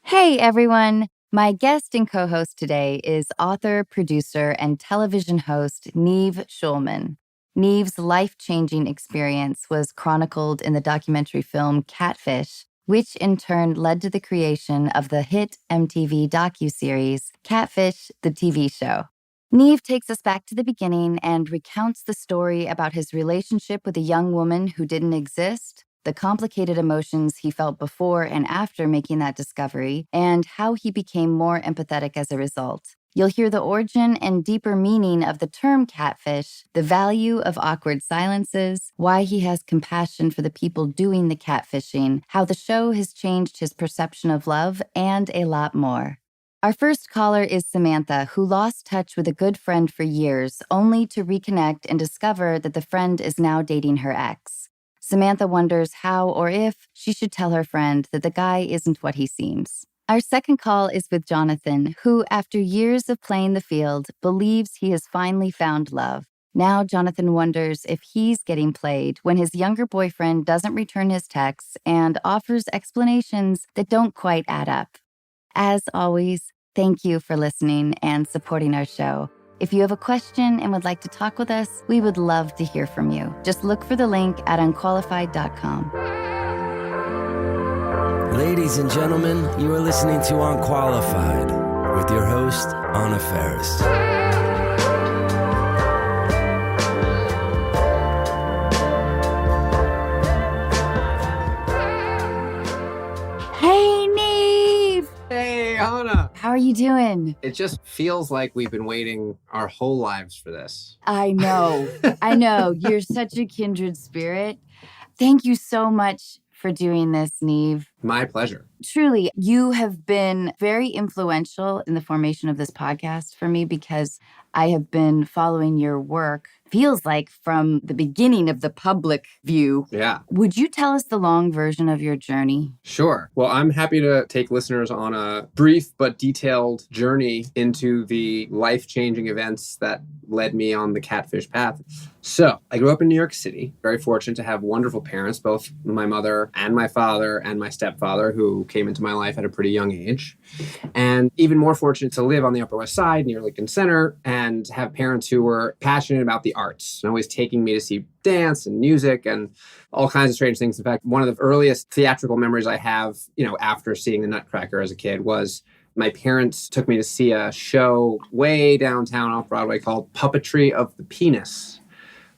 Hey, everyone. My guest and co-host today is author, producer, and television host Nev Schulman. Nev's life-changing experience was chronicled in the documentary film CATFISH, which in turn led to the creation of the hit MTV docuseries CATFISH, the TV show. Nev takes us back to the beginning and recounts the story about his relationship with a young woman who didn't exist, the complicated emotions he felt before and after making that discovery, and how he became more empathetic as a result. You'll hear the origin and deeper meaning of the term catfish, the value of awkward silences, why he has compassion for the people doing the catfishing, how the show has changed his perception of love, and a lot more. Our first caller is Samantha, who lost touch with a good friend for years, only to reconnect and discover that the friend is now dating her ex. Samantha wonders how or if she should tell her friend that the guy isn't what he seems. Our second call is with Jonathan, who, after years of playing the field, believes he has finally found love. Now Jonathan wonders if he's getting played when his younger boyfriend doesn't return his texts and offers explanations that don't quite add up. As always, thank you for listening and supporting our show. If you have a question and would like to talk with us, we would love to hear from you. Just look for the link at unqualified.com. Ladies and gentlemen, you are listening to Unqualified with your host, Anna Faris. Hey, Nev! Hey, Anna. How are you doing? It just feels like we've been waiting our whole lives for this. I know. I know. You're such a kindred spirit. Thank you so much for doing this, Nev. My pleasure. Truly, you have been very influential in the formation of this podcast for me because I have been following your work, feels like from the beginning of the public view. Yeah. Would you tell us the long version of your journey? Sure. Well, I'm happy to take listeners on a brief but detailed journey into the life-changing events that led me on the catfish path. So, I grew up in New York City, very fortunate to have wonderful parents, both my mother and my father and my stepfather, who came into my life at a pretty young age. And even more fortunate to live on the Upper West Side near Lincoln Center and have parents who were passionate about the arts and always taking me to see dance and music and all kinds of strange things. In fact, one of the earliest theatrical memories I have, after seeing The Nutcracker as a kid was my parents took me to see a show way downtown off Broadway called Puppetry of the Penis,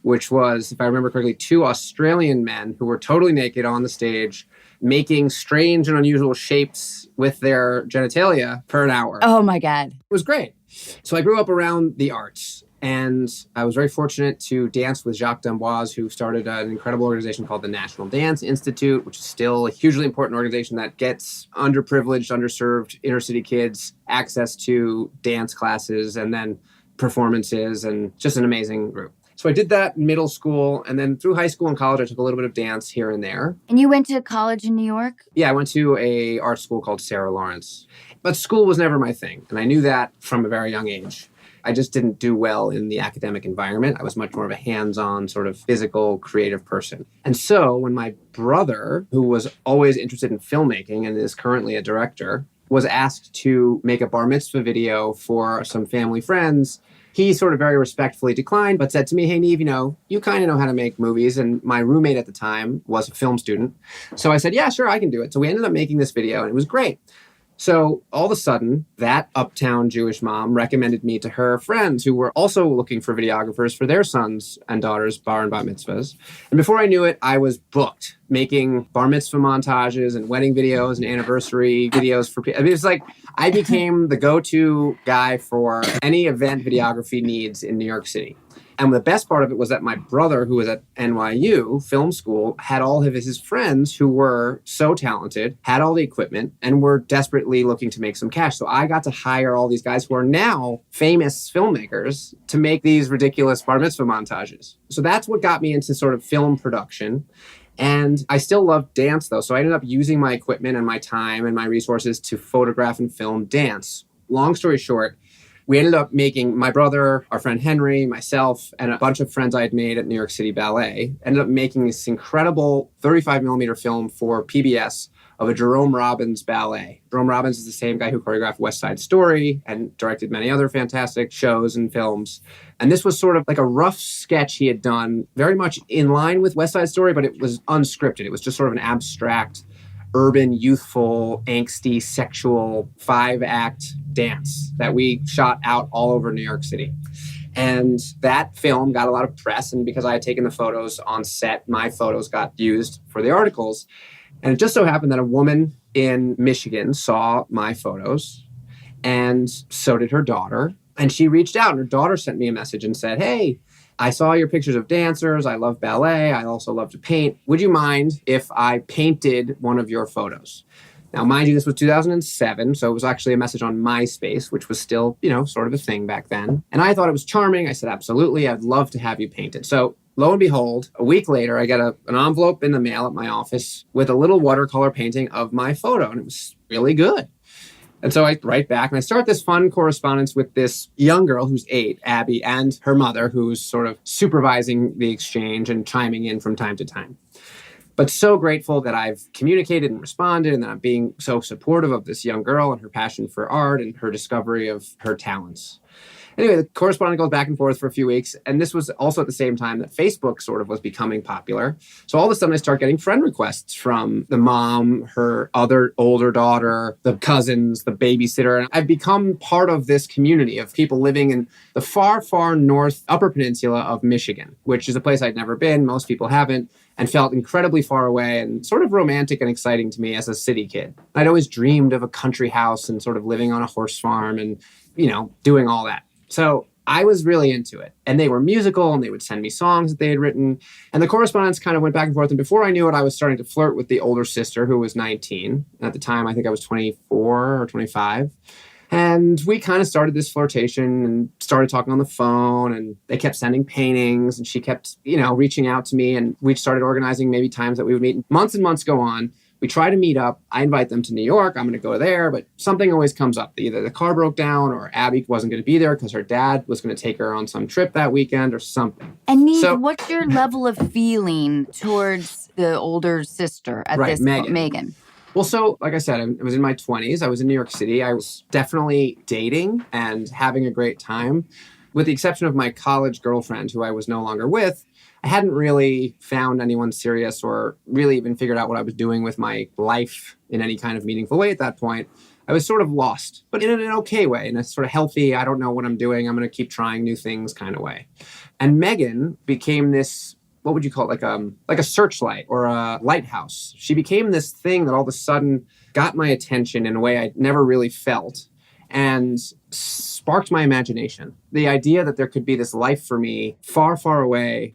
which was, if I remember correctly, two Australian men who were totally naked on the stage making strange and unusual shapes with their genitalia for an hour. Oh, my God. It was great. So I grew up around the arts, and I was very fortunate to dance with Jacques d'Amboise, who started an incredible organization called the National Dance Institute, which is still a hugely important organization that gets underprivileged, underserved inner city kids access to dance classes and then performances, and just an amazing group. So I did that in middle school, and then through high school and college, I took a little bit of dance here and there. And you went to college in New York? Yeah, I went to a art school called Sarah Lawrence. But school was never my thing, and I knew that from a very young age. I just didn't do well in the academic environment. I was much more of a hands-on, sort of physical, creative person. And so when my brother, who was always interested in filmmaking and is currently a director, was asked to make a bar mitzvah video for some family friends, he sort of very respectfully declined, but said to me, hey, Nev, you kind of know how to make movies. And my roommate at the time was a film student. So I said, yeah, sure, I can do it. So we ended up making this video, and it was great. So all of a sudden, that uptown Jewish mom recommended me to her friends who were also looking for videographers for their sons and daughters' bar and bat mitzvahs. And before I knew it, I was booked, making bar mitzvah montages and wedding videos and anniversary videos for people. I mean, it's like I became the go-to guy for any event videography needs in New York City. And the best part of it was that my brother, who was at NYU film school, had all of his friends who were so talented, had all the equipment, and were desperately looking to make some cash. So I got to hire all these guys who are now famous filmmakers to make these ridiculous bar mitzvah montages. So that's what got me into sort of film production. And I still love dance, though. So I ended up using my equipment and my time and my resources to photograph and film dance. Long story short, we ended up making, my brother, our friend Henry, myself, and a bunch of friends I had made at New York City Ballet, ended up making this incredible 35 millimeter film for PBS of a Jerome Robbins ballet. Jerome Robbins is the same guy who choreographed West Side Story and directed many other fantastic shows and films. And this was sort of like a rough sketch he had done, very much in line with West Side Story, but it was unscripted. It was just sort of an abstract, urban, youthful, angsty, sexual 5-act dance that we shot out all over New York City. And that film got a lot of press. And because I had taken the photos on set, my photos got used for the articles. And it just so happened that a woman in Michigan saw my photos, and so did her daughter. And she reached out, and her daughter sent me a message and said, "Hey, I saw your pictures of dancers. I love ballet. I also love to paint. Would you mind if I painted one of your photos?" Now, mind you, this was 2007, so it was actually a message on MySpace, which was still, sort of a thing back then. And I thought it was charming. I said, "Absolutely, I'd love to have you paint it." So lo and behold, a week later, I get an envelope in the mail at my office with a little watercolor painting of my photo, and it was really good. And so I write back and I start this fun correspondence with this young girl who's 8, Abby, and her mother, who's sort of supervising the exchange and chiming in from time to time. But so grateful that I've communicated and responded, and that I'm being so supportive of this young girl and her passion for art and her discovery of her talents. Anyway, the correspondence goes back and forth for a few weeks. And this was also at the same time that Facebook sort of was becoming popular. So all of a sudden I start getting friend requests from the mom, her other older daughter, the cousins, the babysitter. And I've become part of this community of people living in the far, far north upper peninsula of Michigan, which is a place I'd never been. Most people haven't, and felt incredibly far away and sort of romantic and exciting to me as a city kid. I'd always dreamed of a country house and sort of living on a horse farm and, doing all that. So I was really into it. And they were musical, and they would send me songs that they had written. And the correspondence kind of went back and forth. And before I knew it, I was starting to flirt with the older sister, who was 19. At the time, I think I was 24 or 25. And we kind of started this flirtation and started talking on the phone. And they kept sending paintings. And she kept, reaching out to me. And we started organizing maybe times that we would meet. Months and months go on. We try to meet up. I invite them to New York. I'm going to go there, but something always comes up. Either the car broke down, or Abby wasn't going to be there because her dad was going to take her on some trip that weekend or something. And Nev, what's your level of feeling towards the older sister at this point, Megan? Well, so like I said, I was in my 20s. I was in New York City. I was definitely dating and having a great time. With the exception of my college girlfriend, who I was no longer with, I hadn't really found anyone serious or really even figured out what I was doing with my life in any kind of meaningful way at that point. I was sort of lost, but in an okay way, in a sort of healthy, I don't know what I'm doing, I'm going to keep trying new things kind of way. And Megan became this, what would you call it, like a searchlight or a lighthouse. She became this thing that all of a sudden got my attention in a way I never really felt, and sparked my imagination. The idea that there could be this life for me far, far away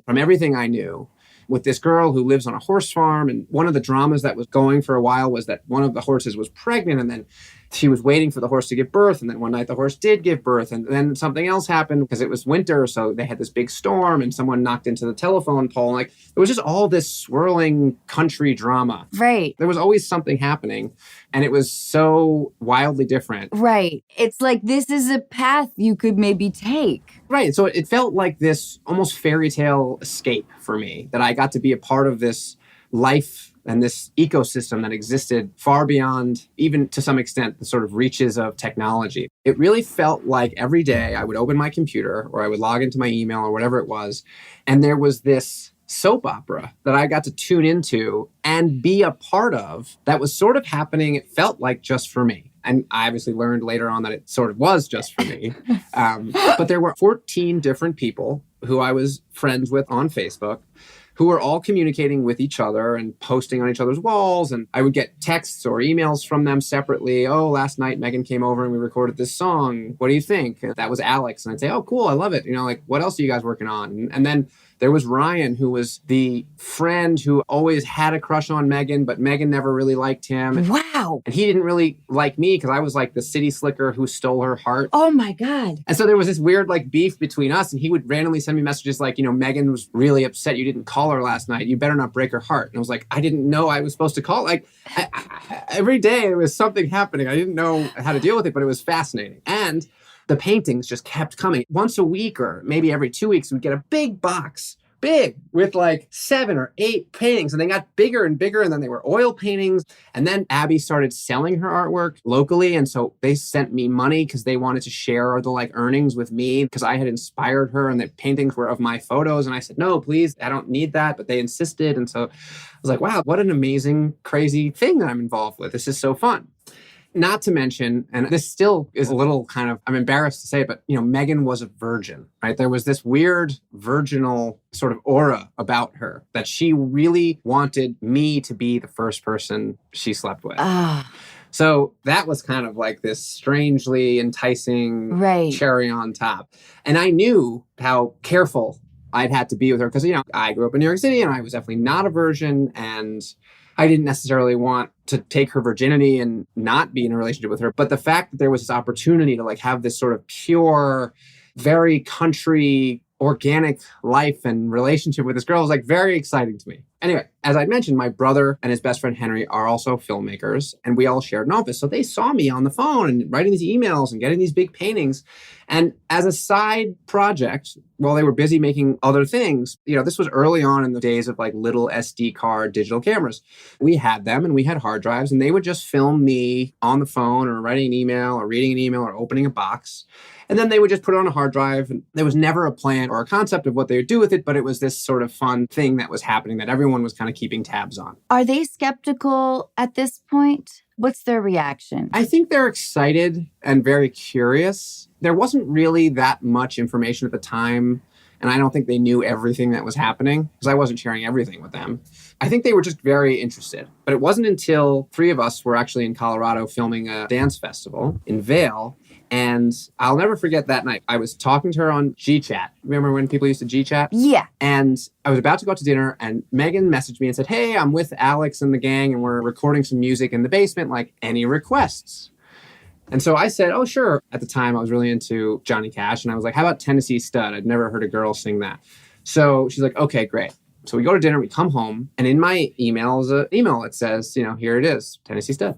from everything I knew, with this girl who lives on a horse farm. And one of the dramas that was going for a while was that one of the horses was pregnant, and then she was waiting for the horse to give birth. And then one night the horse did give birth, and then something else happened because it was winter. So they had this big storm, and someone knocked into the telephone pole. And it was just all this swirling country drama. Right. There was always something happening, and it was so wildly different. Right. It's like, this is a path you could maybe take. Right. So it felt like this almost fairy tale escape for me, that I got to be a part of this life and this ecosystem that existed far beyond, even to some extent, the sort of reaches of technology. It really felt like every day I would open my computer, or I would log into my email or whatever it was, and there was this soap opera that I got to tune into and be a part of that was sort of happening, it felt like, just for me. And I obviously learned later on that it sort of was just for me. But there were 14 different people who I was friends with on Facebook, who were all communicating with each other and posting on each other's walls. And I would get texts or emails from them separately. "Oh, last night Megan came over and we recorded this song. What do you think?" And that was Alex. And I'd say, "Oh, cool. I love it. What else are you guys working on?" And then there was Ryan, who was the friend who always had a crush on Megan, but Megan never really liked him. Wow. And he didn't really like me because I was like the city slicker who stole her heart. Oh my God. And so there was this weird beef between us, and he would randomly send me messages like, "Megan was really upset you didn't call her last night. You better not break her heart." And I was like, I didn't know I was supposed to call. Every day there was something happening. I didn't know how to deal with it, but it was fascinating. And the paintings just kept coming. Once a week or maybe every 2 weeks, we'd get a big box big with like 7 or 8 paintings. And they got bigger and bigger. And then they were oil paintings. And then Abby started selling her artwork locally. And so they sent me money because they wanted to share the like earnings with me because I had inspired her and the paintings were of my photos. And I said, no, please, I don't need that. But they insisted. And so I was like, wow, what an amazing, crazy thing that I'm involved with. This is so fun. Not to mention, and this still is a little kind of, I'm embarrassed to say it, but, Megan was a virgin, right? There was this weird virginal sort of aura about her that she really wanted me to be the first person she slept with. So that was kind of like this strangely enticing cherry on top. And I knew how careful I'd had to be with her because, I grew up in New York City and I was definitely not a virgin, and I didn't necessarily want to take her virginity and not be in a relationship with her. But the fact that there was this opportunity to like have this sort of pure, very country, organic life and relationship with this girl was like very exciting to me. Anyway, as I mentioned, my brother and his best friend Henry are also filmmakers, and we all shared an office. So they saw me on the phone and writing these emails and getting these big paintings. And as a side project, while they were busy making other things, this was early on in the days of like little SD card digital cameras. We had them and we had hard drives, and they would just film me on the phone or writing an email or reading an email or opening a box. And then they would just put it on a hard drive. And there was never a plan or a concept of what they would do with it, but it was this sort of fun thing that was happening that everyone was kind of keeping tabs on. Are they skeptical at this point? What's their reaction? I think they're excited and very curious. There wasn't really that much information at the time, and I don't think they knew everything that was happening because I wasn't sharing everything with them. I think they were just very interested. But it wasn't until 3 of us were actually in Colorado filming a dance festival in Vail. And I'll never forget that night. I was talking to her on GChat. Remember when people used to GChat? Yeah. And I was about to go out to dinner, and Megan messaged me and said, hey, I'm with Alex and the gang, and we're recording some music in the basement. Like, any requests? And so I said, oh, sure. At the time, I was really into Johnny Cash. And I was like, how about Tennessee Stud? I'd never heard a girl sing that. So she's like, okay, great. So we go to dinner, we come home, and in my email is an email that says, here it is, Tennessee Stud.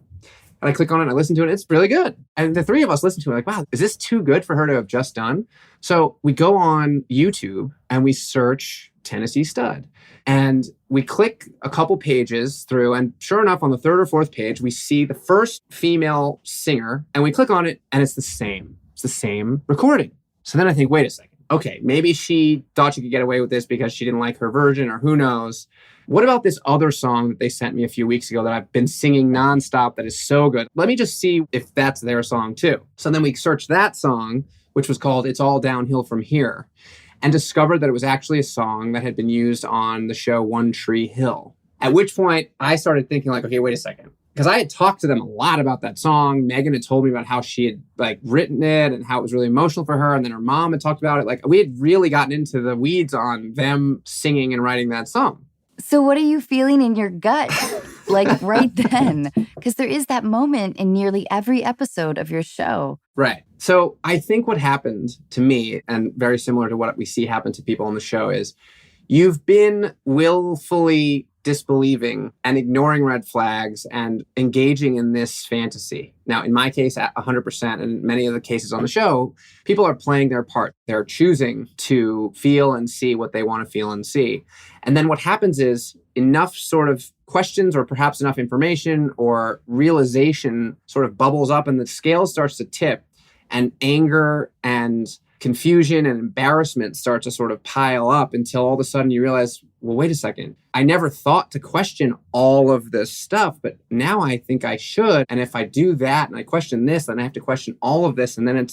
And I click on it and I listen to it. It's really good. And the 3 of us listen to it like, wow, is this too good for her to have just done? So we go on YouTube and we search Tennessee Stud. And we click a couple pages through. And sure enough, on the 3rd or 4th page, we see the first female singer. And we click on it and it's the same. It's the same recording. So then I think, wait a second. Okay, maybe she thought she could get away with this because she didn't like her version, or who knows. What about this other song that they sent me a few weeks ago that I've been singing nonstop that is so good? Let me just see if that's their song too. So then we searched that song, which was called It's All Downhill From Here, and discovered that it was actually a song that had been used on the show One Tree Hill. At which point I started thinking like, okay, wait a second. Because I had talked to them a lot about that song. Megan had told me about how she had like written it and how it was really emotional for her. And then her mom had talked about it. Like, we had really gotten into the weeds on them singing and writing that song. So what are you feeling in your gut, like right then? Because there is that moment in nearly every episode of your show. Right. So I think what happened to me, and very similar to what we see happen to people on the show, is you've been willfully disbelieving and ignoring red flags and engaging in this fantasy. Now, in my case, at 100%, and many of the cases on the show, people are playing their part. They're choosing to feel and see what they want to feel and see. And then what happens is enough sort of questions or perhaps enough information or realization sort of bubbles up and the scale starts to tip, and anger and confusion and embarrassment start to sort of pile up until all of a sudden you realize, well, wait a second. I never thought to question all of this stuff, but now I think I should. And if I do that and I question this, then I have to question all of this. And then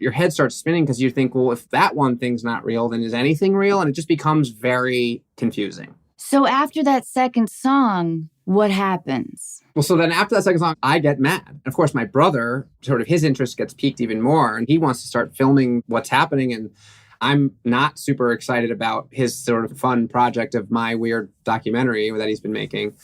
your head starts spinning because you think, well, if that one thing's not real, then is anything real? And it just becomes very confusing. So after that second song, what happens? Well, so then after that second song, I get mad. And of course, my brother, sort of his interest gets piqued even more. And he wants to start filming what's happening. And I'm not super excited about his sort of fun project of my weird documentary that he's been making.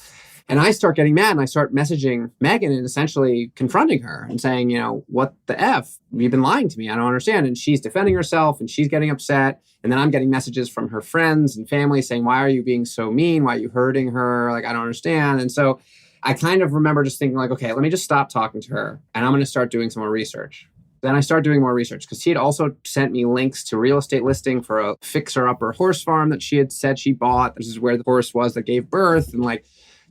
And I start getting mad and I start messaging Megan and essentially confronting her and saying, what the F? You've been lying to me. I don't understand. And she's defending herself and she's getting upset. And then I'm getting messages from her friends and family saying, why are you being so mean? Why are you hurting her? Like, I don't understand. And so I kind of remember just thinking like, okay, let me just stop talking to her and I'm going to start doing some more research. Then I started doing more research because she had also sent me links to real estate listing for a fixer-upper horse farm that she had said she bought. This is where the horse was that gave birth. And like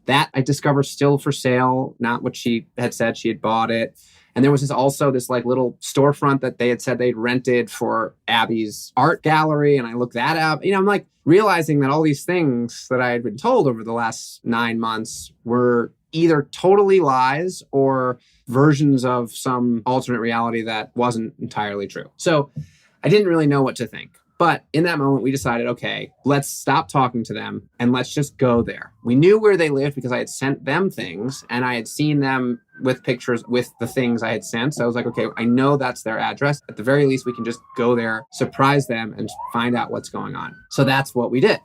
that I discovered still for sale, not what she had said she had bought it. And there was this like little storefront that they had said they'd rented for Abby's art gallery. And I looked that up. I'm like realizing that all these things that I had been told over the last 9 months were either totally lies or versions of some alternate reality that wasn't entirely true. So I didn't really know what to think. But in that moment, we decided, okay, let's stop talking to them and let's just go there. We knew where they lived because I had sent them things and I had seen them with pictures with the things I had sent. So I was like, okay, I know that's their address. At the very least, we can just go there, surprise them, and find out what's going on. So that's what we did.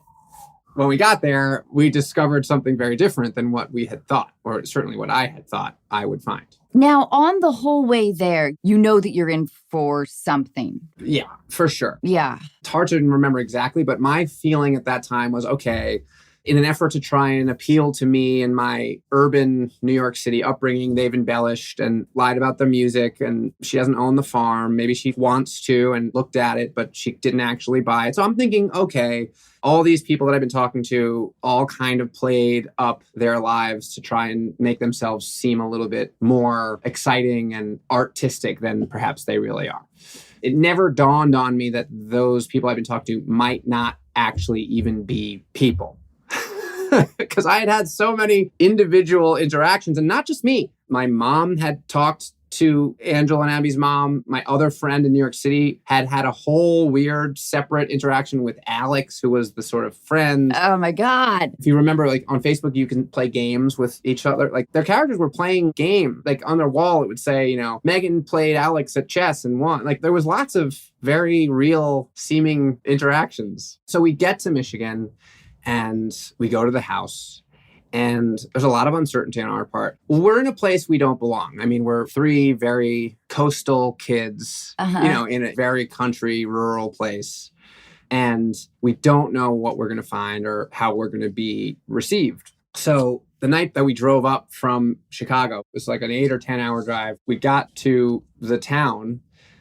When we got there, we discovered something very different than what we had thought, or certainly what I had thought I would find. Now, on the whole way there, you know that you're in for something. Yeah, for sure. Yeah. It's hard to remember exactly, but my feeling at that time was, okay, in an effort to try and appeal to me and my urban New York City upbringing, they've embellished and lied about the music, and she doesn't own the farm. Maybe she wants to and looked at it, but she didn't actually buy it. So I'm thinking, okay, all these people that I've been talking to all kind of played up their lives to try and make themselves seem a little bit more exciting and artistic than perhaps they really are. It never dawned on me that those people I've been talking to might not actually even be people. Because I had had so many individual interactions, and not just me. My mom had talked to Angela and Abby's mom. My other friend in New York City had had a whole weird separate interaction with Alex, who was the sort of friend. Oh my God. If you remember, like on Facebook, you can play games with each other. Like their characters were playing game. Like on their wall, it would say, Megan played Alex at chess and won. Like there was lots of very real seeming interactions. So we get to Michigan and we go to the house. And there's a lot of uncertainty on our part. We're in a place we don't belong. I mean, we're three very coastal kids, in a very country, rural place. And we don't know what we're going to find or how we're going to be received. So the night that we drove up from Chicago, it was like an 8 or 10 hour drive. We got to the town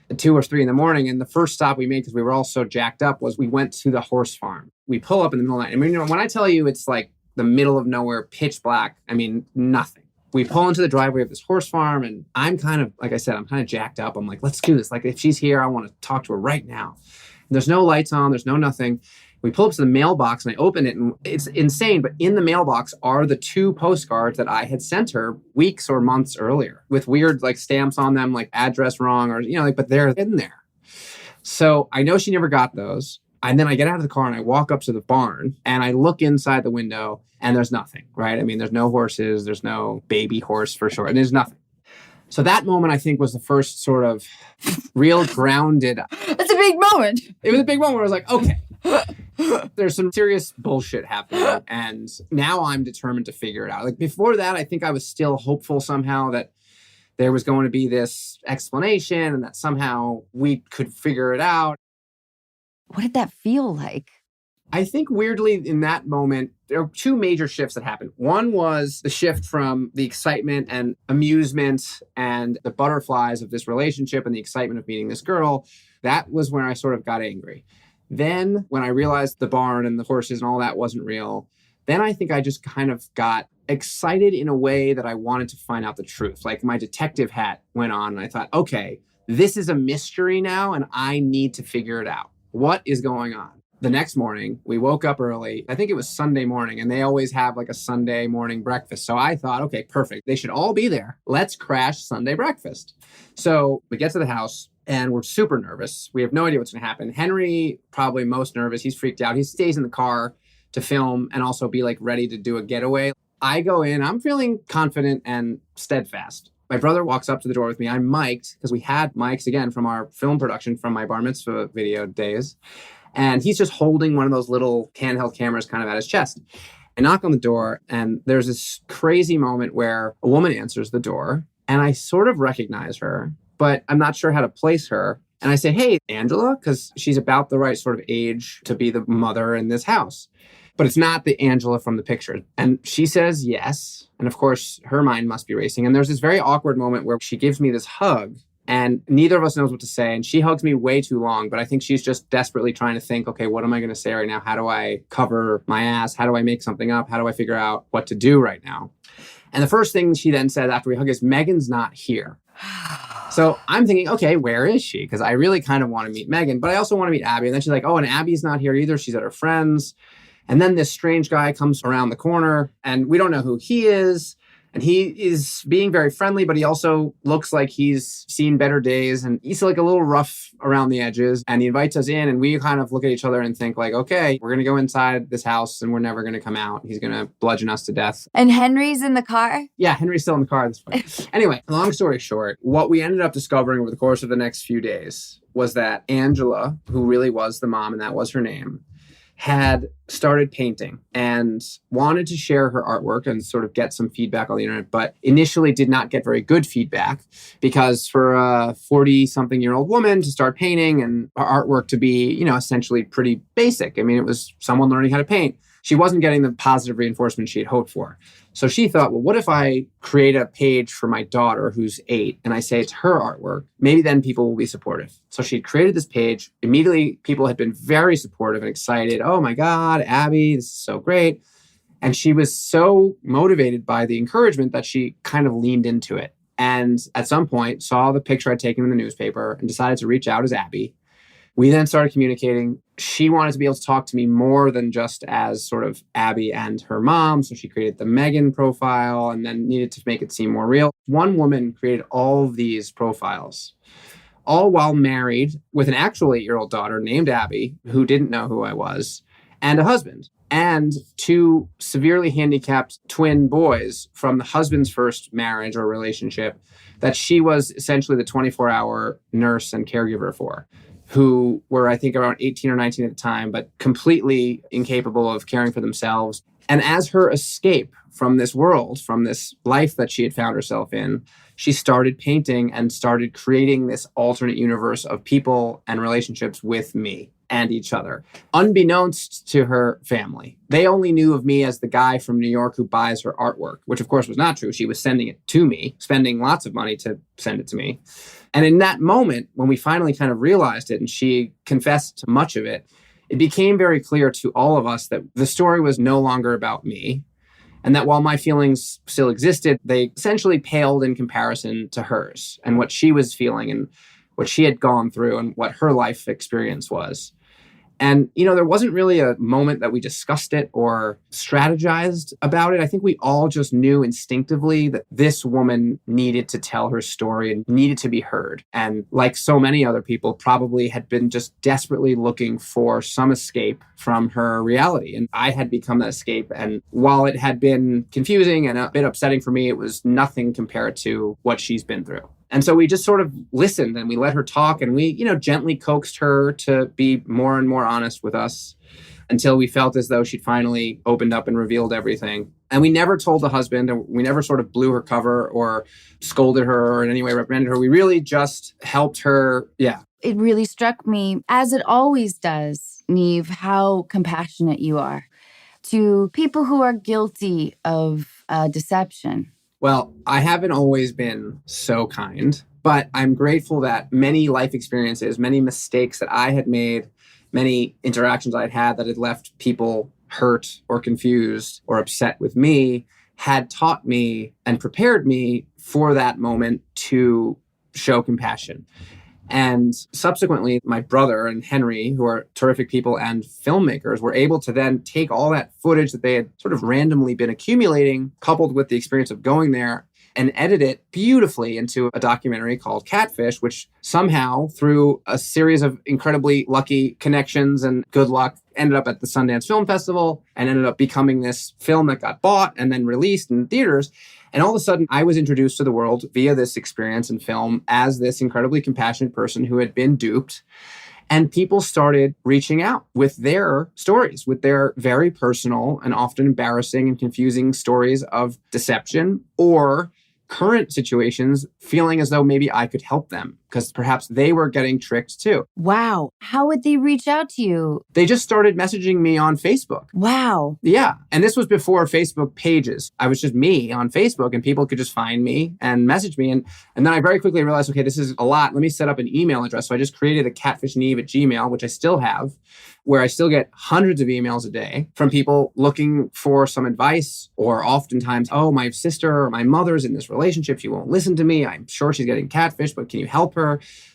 at 2 or 3 in the morning. And the first stop we made, because we were all so jacked up, was we went to the horse farm. We pull up in the middle of the night. I mean, when I tell you it's like the middle of nowhere, pitch black, I mean, nothing. We pull into the driveway of this horse farm, and I'm kind of, like I said, I'm kind of jacked up. I'm like, let's do this. Like, if she's here, I want to talk to her right now. And there's no lights on. There's no nothing. We pull up to the mailbox, and I open it, and it's insane. But in the mailbox are the 2 postcards that I had sent her weeks or months earlier with weird, like, stamps on them, like address wrong or, but they're in there. So I know she never got those. And then I get out of the car and I walk up to the barn and I look inside the window and there's nothing, right? I mean, there's no horses, there's no baby horse for sure, and there's nothing. So that moment, I think, was the first sort of real grounded. That's a big moment. It was a big moment where I was like, okay, there's some serious bullshit happening. And now I'm determined to figure it out. Like before that, I think I was still hopeful somehow that there was going to be this explanation and that somehow we could figure it out. What did that feel like? I think weirdly in that moment, there are 2 major shifts that happened. One was the shift from the excitement and amusement and the butterflies of this relationship and the excitement of meeting this girl. That was when I sort of got angry. Then when I realized the barn and the horses and all that wasn't real, then I think I just kind of got excited in a way that I wanted to find out the truth. Like my detective hat went on and I thought, okay, this is a mystery now and I need to figure it out. What is going on? The next morning, we woke up early. I think it was Sunday morning, and they always have like a Sunday morning breakfast. So I thought, okay, perfect. They should all be there. Let's crash Sunday breakfast. So we get to the house, and we're super nervous. We have no idea what's going to happen. Henry, probably most nervous. He's freaked out. He stays in the car to film and also be like ready to do a getaway. I go in. I'm feeling confident and steadfast. My brother walks up to the door with me. I'm mic'd because we had mics again from our film production from my bar mitzvah video days. And he's just holding one of those little handheld cameras kind of at his chest. I knock on the door and there's this crazy moment where a woman answers the door and I sort of recognize her, but I'm not sure how to place her. And I say, hey, Angela, because she's about the right sort of age to be the mother in this house. But it's not the Angela from the picture. And she says yes. And of course, her mind must be racing. And there's this very awkward moment where she gives me this hug. And neither of us knows what to say. And she hugs me way too long, but I think she's just desperately trying to think, okay, what am I going to say right now? How do I cover my ass? How do I make something up? How do I figure out what to do right now? And the first thing she then said after we hug is, Megan's not here. So I'm thinking, okay, where is she? Because I really kind of want to meet Megan, but I also want to meet Abby. And then she's like, oh, and Abby's not here either. She's at her friend's. And then this strange guy comes around the corner and we don't know who he is. And he is being very friendly, but he also looks like he's seen better days. And he's like a little rough around the edges. And he invites us in and we kind of look at each other and think like, okay, we're going to go inside this house and we're never going to come out. He's going to bludgeon us to death. And Henry's in the car? Yeah, Henry's still in the car at this point. Anyway, long story short, what we ended up discovering over the course of the next few days was that Angela, who really was the mom and that was her name, had started painting and wanted to share her artwork and sort of get some feedback on the internet, but initially did not get very good feedback because for a 40-something-year-old woman to start painting and her artwork to be, essentially pretty basic. I mean, it was someone learning how to paint. She wasn't getting the positive reinforcement she had hoped for. So she thought, well, what if I create a page for my daughter who's 8 and I say it's her artwork? Maybe then people will be supportive. So she created this page. Immediately, people had been very supportive and excited. Oh my God, Abby, this is so great. And she was so motivated by the encouragement that she kind of leaned into it. And at some point saw the picture I'd taken in the newspaper and decided to reach out as Abby. We then started communicating. She wanted to be able to talk to me more than just as sort of Abby and her mom. So she created the Megan profile and then needed to make it seem more real. One woman created all of these profiles, all while married with an actual 8-year-old daughter named Abby, who didn't know who I was, and a husband, and 2 severely handicapped twin boys from the husband's first marriage or relationship that she was essentially the 24-hour nurse and caregiver for, who were, I think, around 18 or 19 at the time, but completely incapable of caring for themselves. And as her escape from this world, from this life that she had found herself in, she started painting and started creating this alternate universe of people and relationships with me and each other, unbeknownst to her family. They only knew of me as the guy from New York who buys her artwork, which of course was not true. She was sending it to me, spending lots of money to send it to me. And in that moment, when we finally kind of realized it and she confessed to much of it, it became very clear to all of us that the story was no longer about me. And that while my feelings still existed, they essentially paled in comparison to hers and what she was feeling and what she had gone through and what her life experience was. And, there wasn't really a moment that we discussed it or strategized about it. I think we all just knew instinctively that this woman needed to tell her story and needed to be heard. And like so many other people, probably had been just desperately looking for some escape from her reality. And I had become that escape. And while it had been confusing and a bit upsetting for me, it was nothing compared to what she's been through. And so we just sort of listened and we let her talk and we, gently coaxed her to be more and more honest with us until we felt as though she'd finally opened up and revealed everything. And we never told the husband and we never sort of blew her cover or scolded her or in any way reprimanded her. We really just helped her. Yeah. It really struck me, as it always does, Nev, how compassionate you are to people who are guilty of deception. Well, I haven't always been so kind, but I'm grateful that many life experiences, many mistakes that I had made, many interactions I'd had that had left people hurt or confused or upset with me had taught me and prepared me for that moment to show compassion. And subsequently, my brother and Henry, who are terrific people and filmmakers, were able to then take all that footage that they had sort of randomly been accumulating, coupled with the experience of going there, and edit it beautifully into a documentary called CATFISH, which somehow, through a series of incredibly lucky connections and good luck, ended up at the Sundance Film Festival and ended up becoming this film that got bought and then released in theaters. And all of a sudden, I was introduced to the world via this experience in film as this incredibly compassionate person who had been duped. And people started reaching out with their stories, with their very personal and often embarrassing and confusing stories of deception or current situations, feeling as though maybe I could help them. because perhaps they were getting tricked too. Wow. How would they reach out to you? They just started messaging me on Facebook. Wow. Yeah. And this was before Facebook pages. I was just me on Facebook and people could just find me and message me. And then I very quickly realized, okay, this is a lot. Let me set up an email address. So I just created a catfishneve@gmail.com, which I still have, where I still get hundreds of emails a day from people looking for some advice, or oftentimes, oh, my sister or my mother's in this relationship. She won't listen to me. I'm sure she's getting catfished, but can you help her?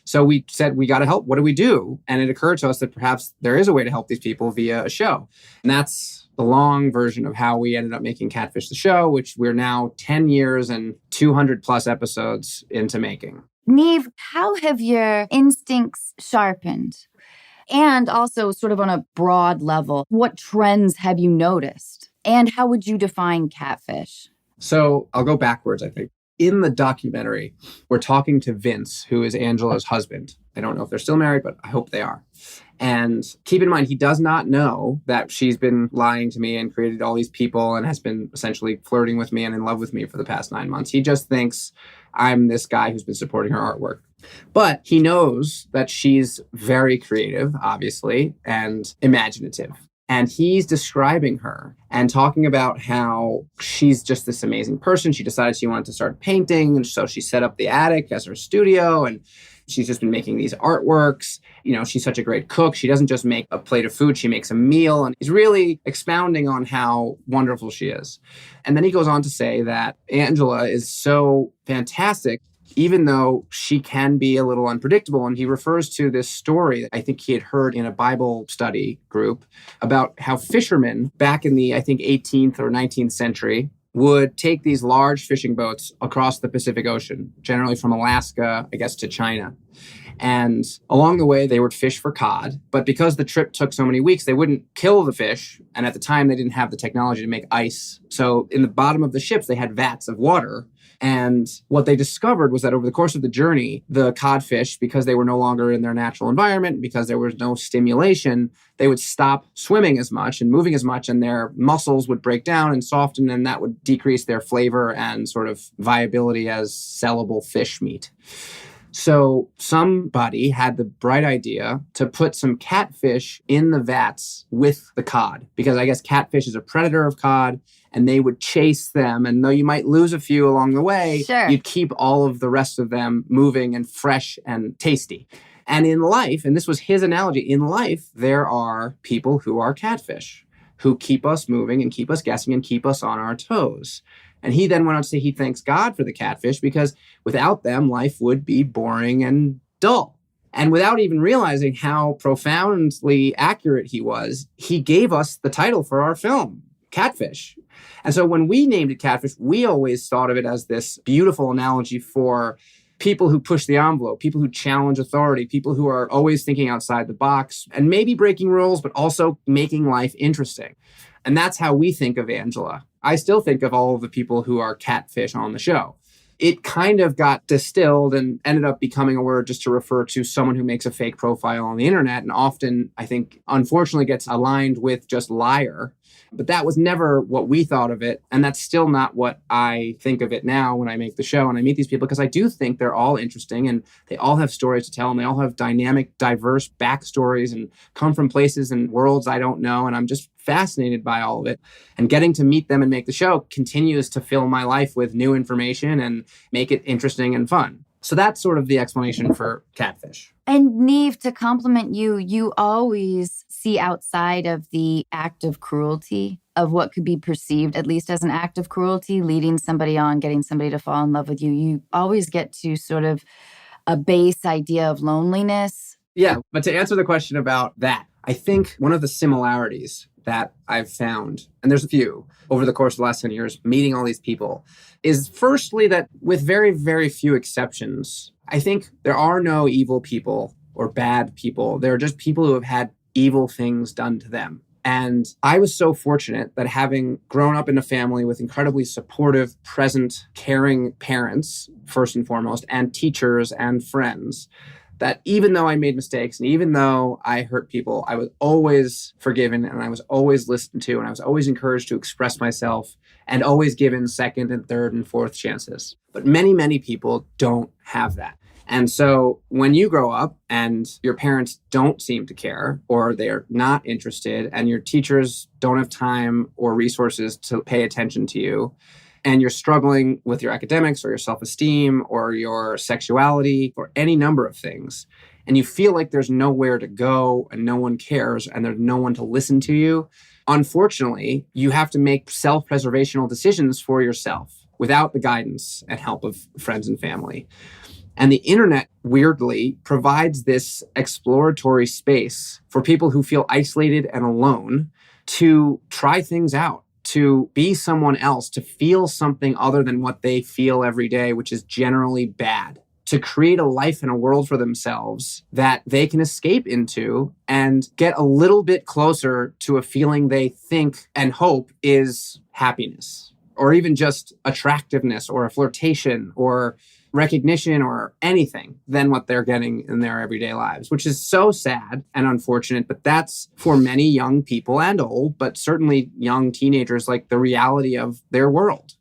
So we said, we got to help. What do we do? And it occurred to us that perhaps there is a way to help these people via a show. And that's the long version of how we ended up making Catfish the show, which we're now 10 years and 200 plus episodes into making. Nev, how have your instincts sharpened? And also, sort of on a broad level, what trends have you noticed? And how would you define catfish? So I'll go backwards, I think. In the documentary, we're talking to Vince, who is Angela's husband. I don't know if they're still married, but I hope they are. And keep in mind, he does not know that she's been lying to me and created all these people and has been essentially flirting with me and in love with me for the past 9 months. He just thinks I'm this guy who's been supporting her artwork. But he knows that she's very creative, obviously, and imaginative. And he's describing her and talking about how she's just this amazing person. She decided she wanted to start painting. And so she set up the attic as her studio. And she's just been making these artworks. You know, she's such a great cook. She doesn't just make a plate of food. She makes a meal. And he's really expounding on how wonderful she is. And then he goes on to say that Angela is so fantastic, even though she can be a little unpredictable. And he refers to this story that I think he had heard in a Bible study group about how fishermen back in the, I think, 18th or 19th century would take these large fishing boats across the Pacific Ocean, generally from Alaska, I guess, to China. And along the way, they would fish for cod. But because the trip took so many weeks, they wouldn't kill the fish. And at the time, they didn't have the technology to make ice. So in the bottom of the ships, they had vats of water. And what they discovered was that over the course of the journey, the codfish, because they were no longer in their natural environment, because there was no stimulation, they would stop swimming as much and moving as much, and their muscles would break down and soften, and that would decrease their flavor and sort of viability as sellable fish meat. So somebody had the bright idea to put some catfish in the vats with the cod, because I guess catfish is a predator of cod, and they would chase them. And though you might lose a few along the way, Sure, you'd keep all of the rest of them moving and fresh and tasty. And in life, and this was his analogy, in life, there are people who are catfish, who keep us moving and keep us guessing and keep us on our toes. And he then went on to say he thanks God for the catfish, because without them, life would be boring and dull. And without even realizing how profoundly accurate he was, he gave us the title for our film, Catfish. And so when we named it Catfish, we always thought of it as this beautiful analogy for people who push the envelope, people who challenge authority, people who are always thinking outside the box and maybe breaking rules, but also making life interesting. And that's how we think of Angela. I still think of all of the people who are catfish on the show. It kind of got distilled and ended up becoming a word just to refer to someone who makes a fake profile on the internet, and often, I think, unfortunately gets aligned with just liar. But that was never what we thought of it. And that's still not what I think of it now when I make the show and I meet these people, because I do think they're all interesting and they all have stories to tell, and they all have dynamic, diverse backstories and come from places and worlds I don't know. And I'm just fascinated by all of it. And getting to meet them and make the show continues to fill my life with new information and make it interesting and fun. So that's sort of the explanation for Catfish. And Nev, to compliment you, you always see outside of the act of cruelty, of what could be perceived, at least as an act of cruelty, leading somebody on, getting somebody to fall in love with you. You always get to sort of a base idea of loneliness. Yeah, but to answer the question about that, I think one of the similarities that I've found, and there's a few over the course of the last 10 years, meeting all these people, is firstly that with very, very few exceptions, I think there are no evil people or bad people. There are just people who have had evil things done to them. And I was so fortunate that having grown up in a family with incredibly supportive, present, caring parents, first and foremost, and teachers and friends, that even though I made mistakes and even though I hurt people, I was always forgiven and I was always listened to and I was always encouraged to express myself and always given second and third and fourth chances. But many, many people don't have that. And so when you grow up and your parents don't seem to care, or they're not interested, and your teachers don't have time or resources to pay attention to you, and you're struggling with your academics or your self-esteem or your sexuality or any number of things, and you feel like there's nowhere to go and no one cares and there's no one to listen to you, unfortunately, you have to make self-preservational decisions for yourself without the guidance and help of friends and family. And the internet, weirdly, provides this exploratory space for people who feel isolated and alone to try things out, to be someone else, to feel something other than what they feel every day, which is generally bad, to create a life and a world for themselves that they can escape into and get a little bit closer to a feeling they think and hope is happiness, or even just attractiveness or a flirtation or recognition or anything than what they're getting in their everyday lives, which is so sad and unfortunate. But that's for many young people and old, but certainly young teenagers, like the reality of their world.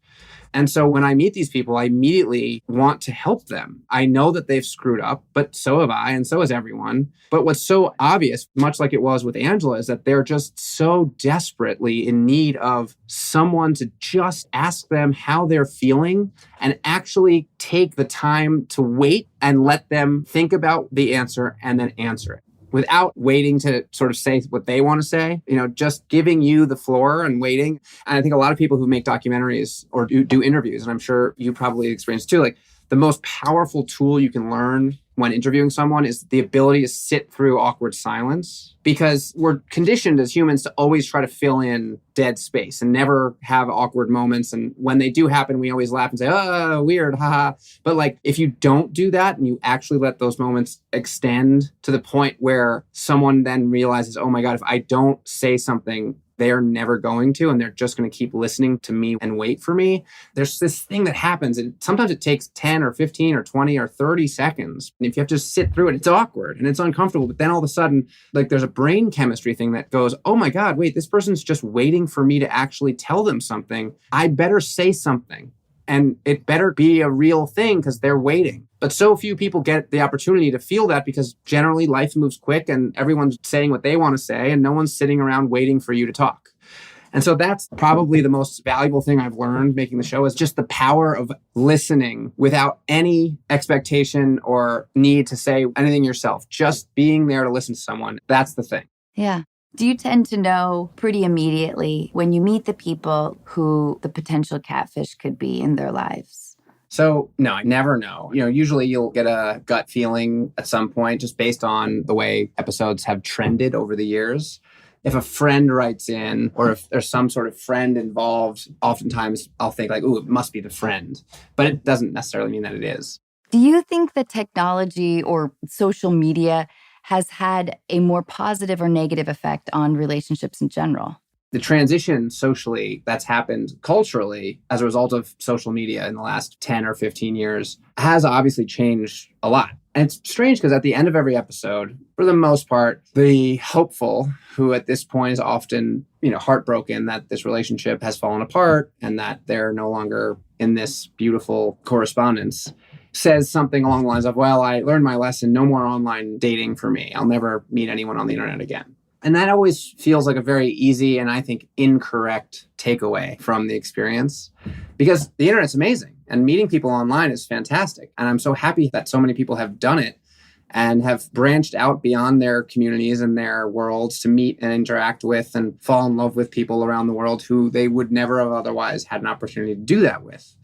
And so when I meet these people, I immediately want to help them. I know that they've screwed up, but so have I, and so has everyone. But what's so obvious, much like it was with Angela, is that they're just so desperately in need of someone to just ask them how they're feeling and actually take the time to wait and let them think about the answer and then answer it, without waiting to sort of say what they want to say, just giving you the floor and waiting. And I think a lot of people who make documentaries or do interviews, and I'm sure you probably experienced too, like the most powerful tool you can learn when interviewing someone is the ability to sit through awkward silence, because we're conditioned as humans to always try to fill in dead space and never have awkward moments. And when they do happen, we always laugh and say, oh, weird, haha. But like, if you don't do that and you actually let those moments extend to the point where someone then realizes, oh my God, if I don't say something, they're never going to, and they're just going to keep listening to me and wait for me. There's this thing that happens, and sometimes it takes 10 or 15 or 20 or 30 seconds. And if you have to sit through it, it's awkward and it's uncomfortable. But then all of a sudden, like there's a brain chemistry thing that goes, oh my God, wait, this person's just waiting for me to actually tell them something. I better say something. And it better be a real thing because they're waiting. But so few people get the opportunity to feel that, because generally life moves quick and everyone's saying what they want to say and no one's sitting around waiting for you to talk. And so that's probably the most valuable thing I've learned making the show, is just the power of listening without any expectation or need to say anything yourself. Just being there to listen to someone. That's the thing. Yeah. Do you tend to know pretty immediately when you meet the people who the potential catfish could be in their lives? So, no, I never know. Usually you'll get a gut feeling at some point just based on the way episodes have trended over the years. If a friend writes in, or if there's some sort of friend involved, oftentimes I'll think like, ooh, it must be the friend. But it doesn't necessarily mean that it is. Do you think that technology or social media has had a more positive or negative effect on relationships in general? The transition socially that's happened culturally as a result of social media in the last 10 or 15 years has obviously changed a lot. And it's strange because at the end of every episode, for the most part, the hopeful, who at this point is often, heartbroken that this relationship has fallen apart and that they're no longer in this beautiful correspondence, says something along the lines of, well, I learned my lesson, no more online dating for me. I'll never meet anyone on the internet again. And that always feels like a very easy and I think incorrect takeaway from the experience, because the internet's amazing and meeting people online is fantastic. And I'm so happy that so many people have done it and have branched out beyond their communities and their worlds to meet and interact with and fall in love with people around the world who they would never have otherwise had an opportunity to do that with.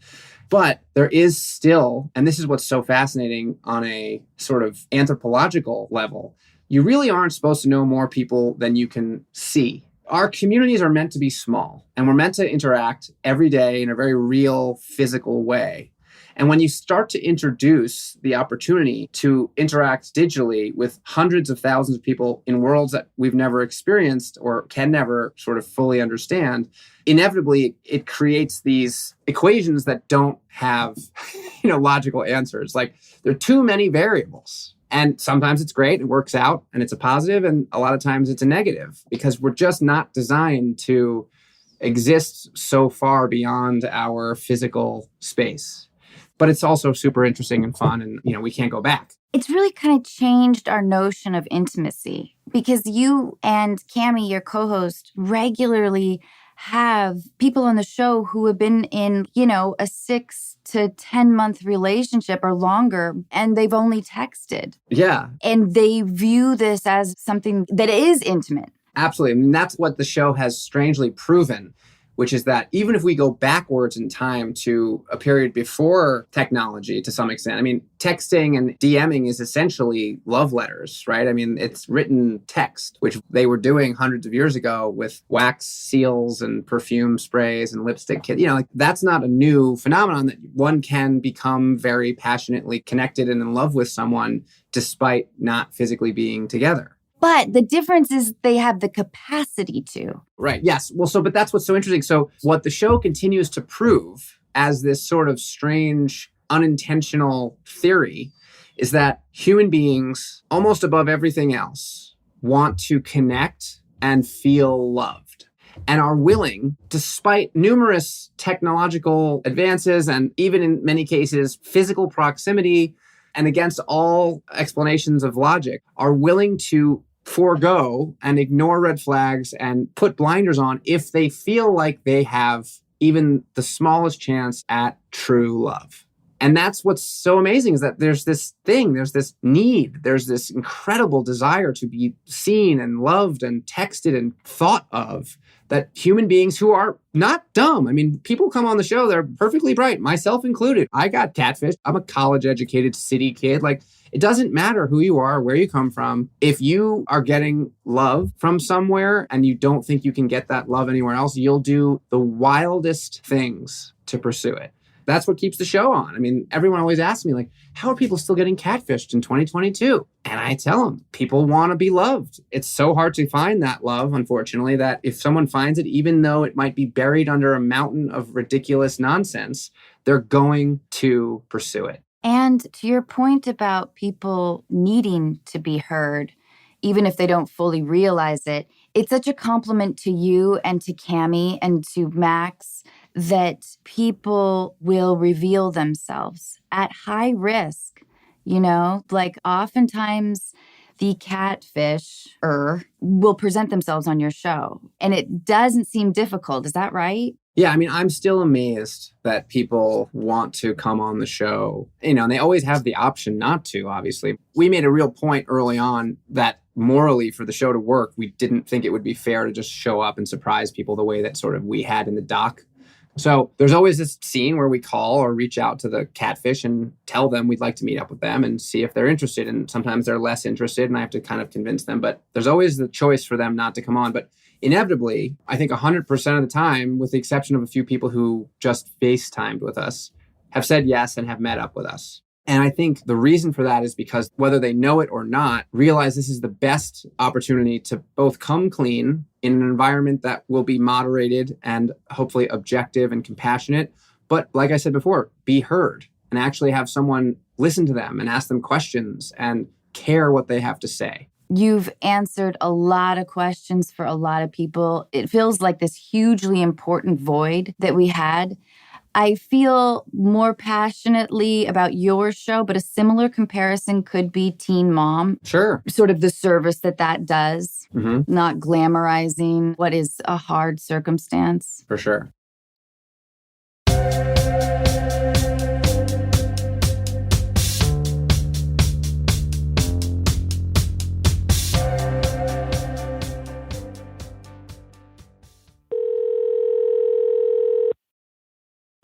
But there is still, and this is what's so fascinating on a sort of anthropological level, you really aren't supposed to know more people than you can see. Our communities are meant to be small, and we're meant to interact every day in a very real, physical way. And when you start to introduce the opportunity to interact digitally with hundreds of thousands of people in worlds that we've never experienced or can never sort of fully understand, inevitably it creates these equations that don't have, logical answers. Like there are too many variables. And sometimes it's great, it works out, and it's a positive, and a lot of times it's a negative, because we're just not designed to exist so far beyond our physical space. But it's also super interesting and fun, and we can't go back. It's really kind of changed our notion of intimacy because you and Cammie, your co-host, regularly have people on the show who have been in, a 6 to 10 month relationship or longer, and they've only texted. Yeah. And they view this as something that is intimate. Absolutely. I mean, that's what the show has strangely proven, which is that even if we go backwards in time to a period before technology to some extent, I mean, texting and DMing is essentially love letters, right? I mean, it's written text, which they were doing hundreds of years ago with wax seals and perfume sprays and lipstick kits. That's not a new phenomenon, that one can become very passionately connected and in love with someone despite not physically being together. But the difference is they have the capacity to. Right. Yes. Well, but that's what's so interesting. So what the show continues to prove as this sort of strange, unintentional theory is that human beings, almost above everything else, want to connect and feel loved and are willing, despite numerous technological advances and even in many cases, physical proximity, and against all explanations of logic, are willing to forego and ignore red flags and put blinders on if they feel like they have even the smallest chance at true love. And that's what's so amazing, is that there's this need, there's this incredible desire to be seen and loved and texted and thought of, that human beings who are not dumb. I mean, people come on the show, they're perfectly bright, myself included. I got catfished. I'm a college-educated city kid. It doesn't matter who you are, where you come from. If you are getting love from somewhere and you don't think you can get that love anywhere else, you'll do the wildest things to pursue it. That's what keeps the show on. I mean, everyone always asks me, how are people still getting catfished in 2022? And I tell them, people want to be loved. It's so hard to find that love, unfortunately, that if someone finds it, even though it might be buried under a mountain of ridiculous nonsense, they're going to pursue it. And to your point about people needing to be heard, even if they don't fully realize it, it's such a compliment to you and to Cammie and to Max that people will reveal themselves at high risk. Oftentimes the catfisher will present themselves on your show, and it doesn't seem difficult. Is that right? Yeah, I mean, I'm still amazed that people want to come on the show, and they always have the option not to, obviously. We made a real point early on that morally, for the show to work, we didn't think it would be fair to just show up and surprise people the way that sort of we had in the doc. So there's always this scene where we call or reach out to the catfish and tell them we'd like to meet up with them and see if they're interested. And sometimes they're less interested and I have to kind of convince them. But there's always the choice for them not to come on. But inevitably, I think 100% of the time, with the exception of a few people who just FaceTimed with us, have said yes and have met up with us. And I think the reason for that is because whether they know it or not, realize this is the best opportunity to both come clean in an environment that will be moderated and hopefully objective and compassionate. But like I said before, be heard and actually have someone listen to them and ask them questions and care what they have to say. You've answered a lot of questions for a lot of people. It feels like this hugely important void that we had. I feel more passionately about your show, but a similar comparison could be Teen Mom. Sure. Sort of the service that does, not glamorizing what is a hard circumstance. For sure.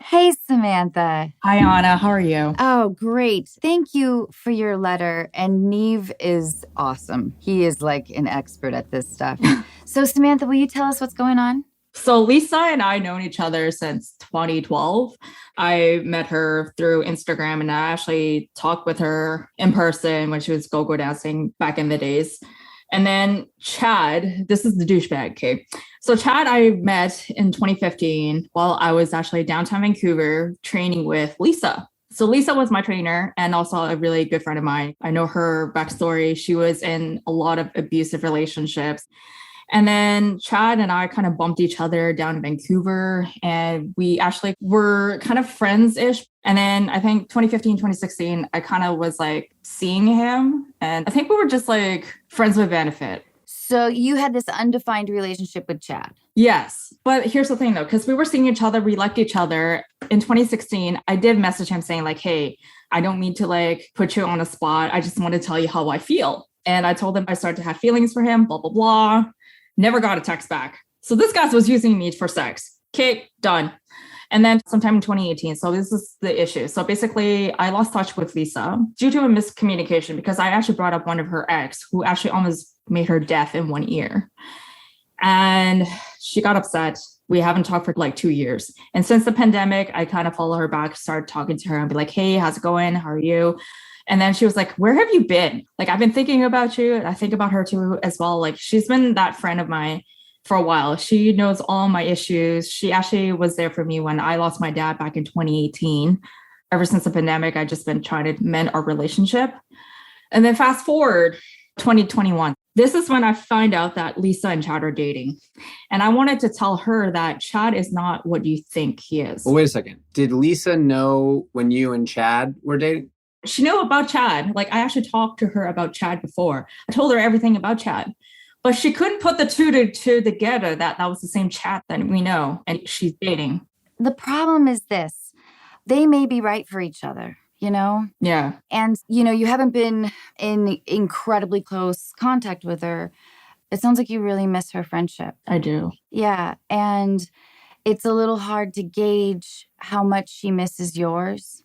Hey, Samantha. Hi, Anna. How are you? Oh, great. Thank you for your letter. And Nev is awesome. He is like an expert at this stuff. So, Samantha, will you tell us what's going on? So Lisa and I known each other since 2012. I met her through Instagram and I actually talked with her in person when she was go-go dancing back in the days. And then Chad, this is the douchebag, okay? So Chad, I met in 2015 while I was actually downtown Vancouver training with Lisa. So Lisa was my trainer and also a really good friend of mine. I know her backstory. She was in a lot of abusive relationships. And then Chad and I kind of bumped each other down in Vancouver and we actually were kind of friends-ish. And then I think 2015, 2016, I kind of was like seeing him. And I think we were just like friends with benefit. So you had this undefined relationship with Chad. Yes. But here's the thing, though, because we were seeing each other, we liked each other. In 2016, I did message him saying like, hey, I don't mean to like put you on a spot. I just want to tell you how I feel. And I told him I started to have feelings for him, blah, blah, blah. Never got a text back. So this guy was using me for sex. Okay, done. And then sometime in 2018, so this is the issue. So basically, I lost touch with Lisa due to a miscommunication because I actually brought up one of her ex who actually almost made her deaf in one ear. And she got upset. We haven't talked for like 2 years. And since the pandemic, I kind of follow her back, started talking to her and be like, hey, how's it going? How are you? And then she was like, where have you been? Like, I've been thinking about you. And I think about her too as well. Like, she's been that friend of mine for a while. She knows all my issues. She actually was there for me when I lost my dad back in 2018. Ever since the pandemic, I've just been trying to mend our relationship. And then fast forward 2021. This is when I find out that Lisa and Chad are dating. And I wanted to tell her that Chad is not what you think he is. Well, wait a second. Did Lisa know when you and Chad were dating? She knew about Chad. Like, I actually talked to her about Chad before. I told her everything about Chad. But she couldn't put the two together that was the same Chad that we know and she's dating. The problem is this. They may be right for each other, you know? Yeah. And, you know, you haven't been in incredibly close contact with her. It sounds like you really miss her friendship. I do. Yeah. And it's a little hard to gauge how much she misses yours.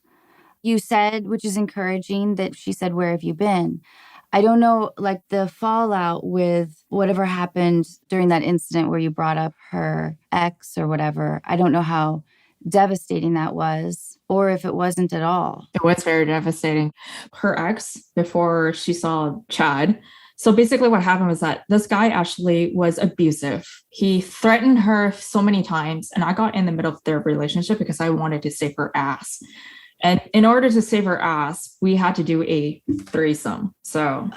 You said, which is encouraging, that she said, where have you been? I don't know, like the fallout with whatever happened during that incident where you brought up her ex or whatever. I don't know how devastating that was or if it wasn't at all. It was very devastating. Her ex, before she saw Chad. So basically what happened was that this guy actually was abusive. He threatened her so many times. And I got in the middle of their relationship because I wanted to save her ass. And in order to save her ass, we had to do a threesome. So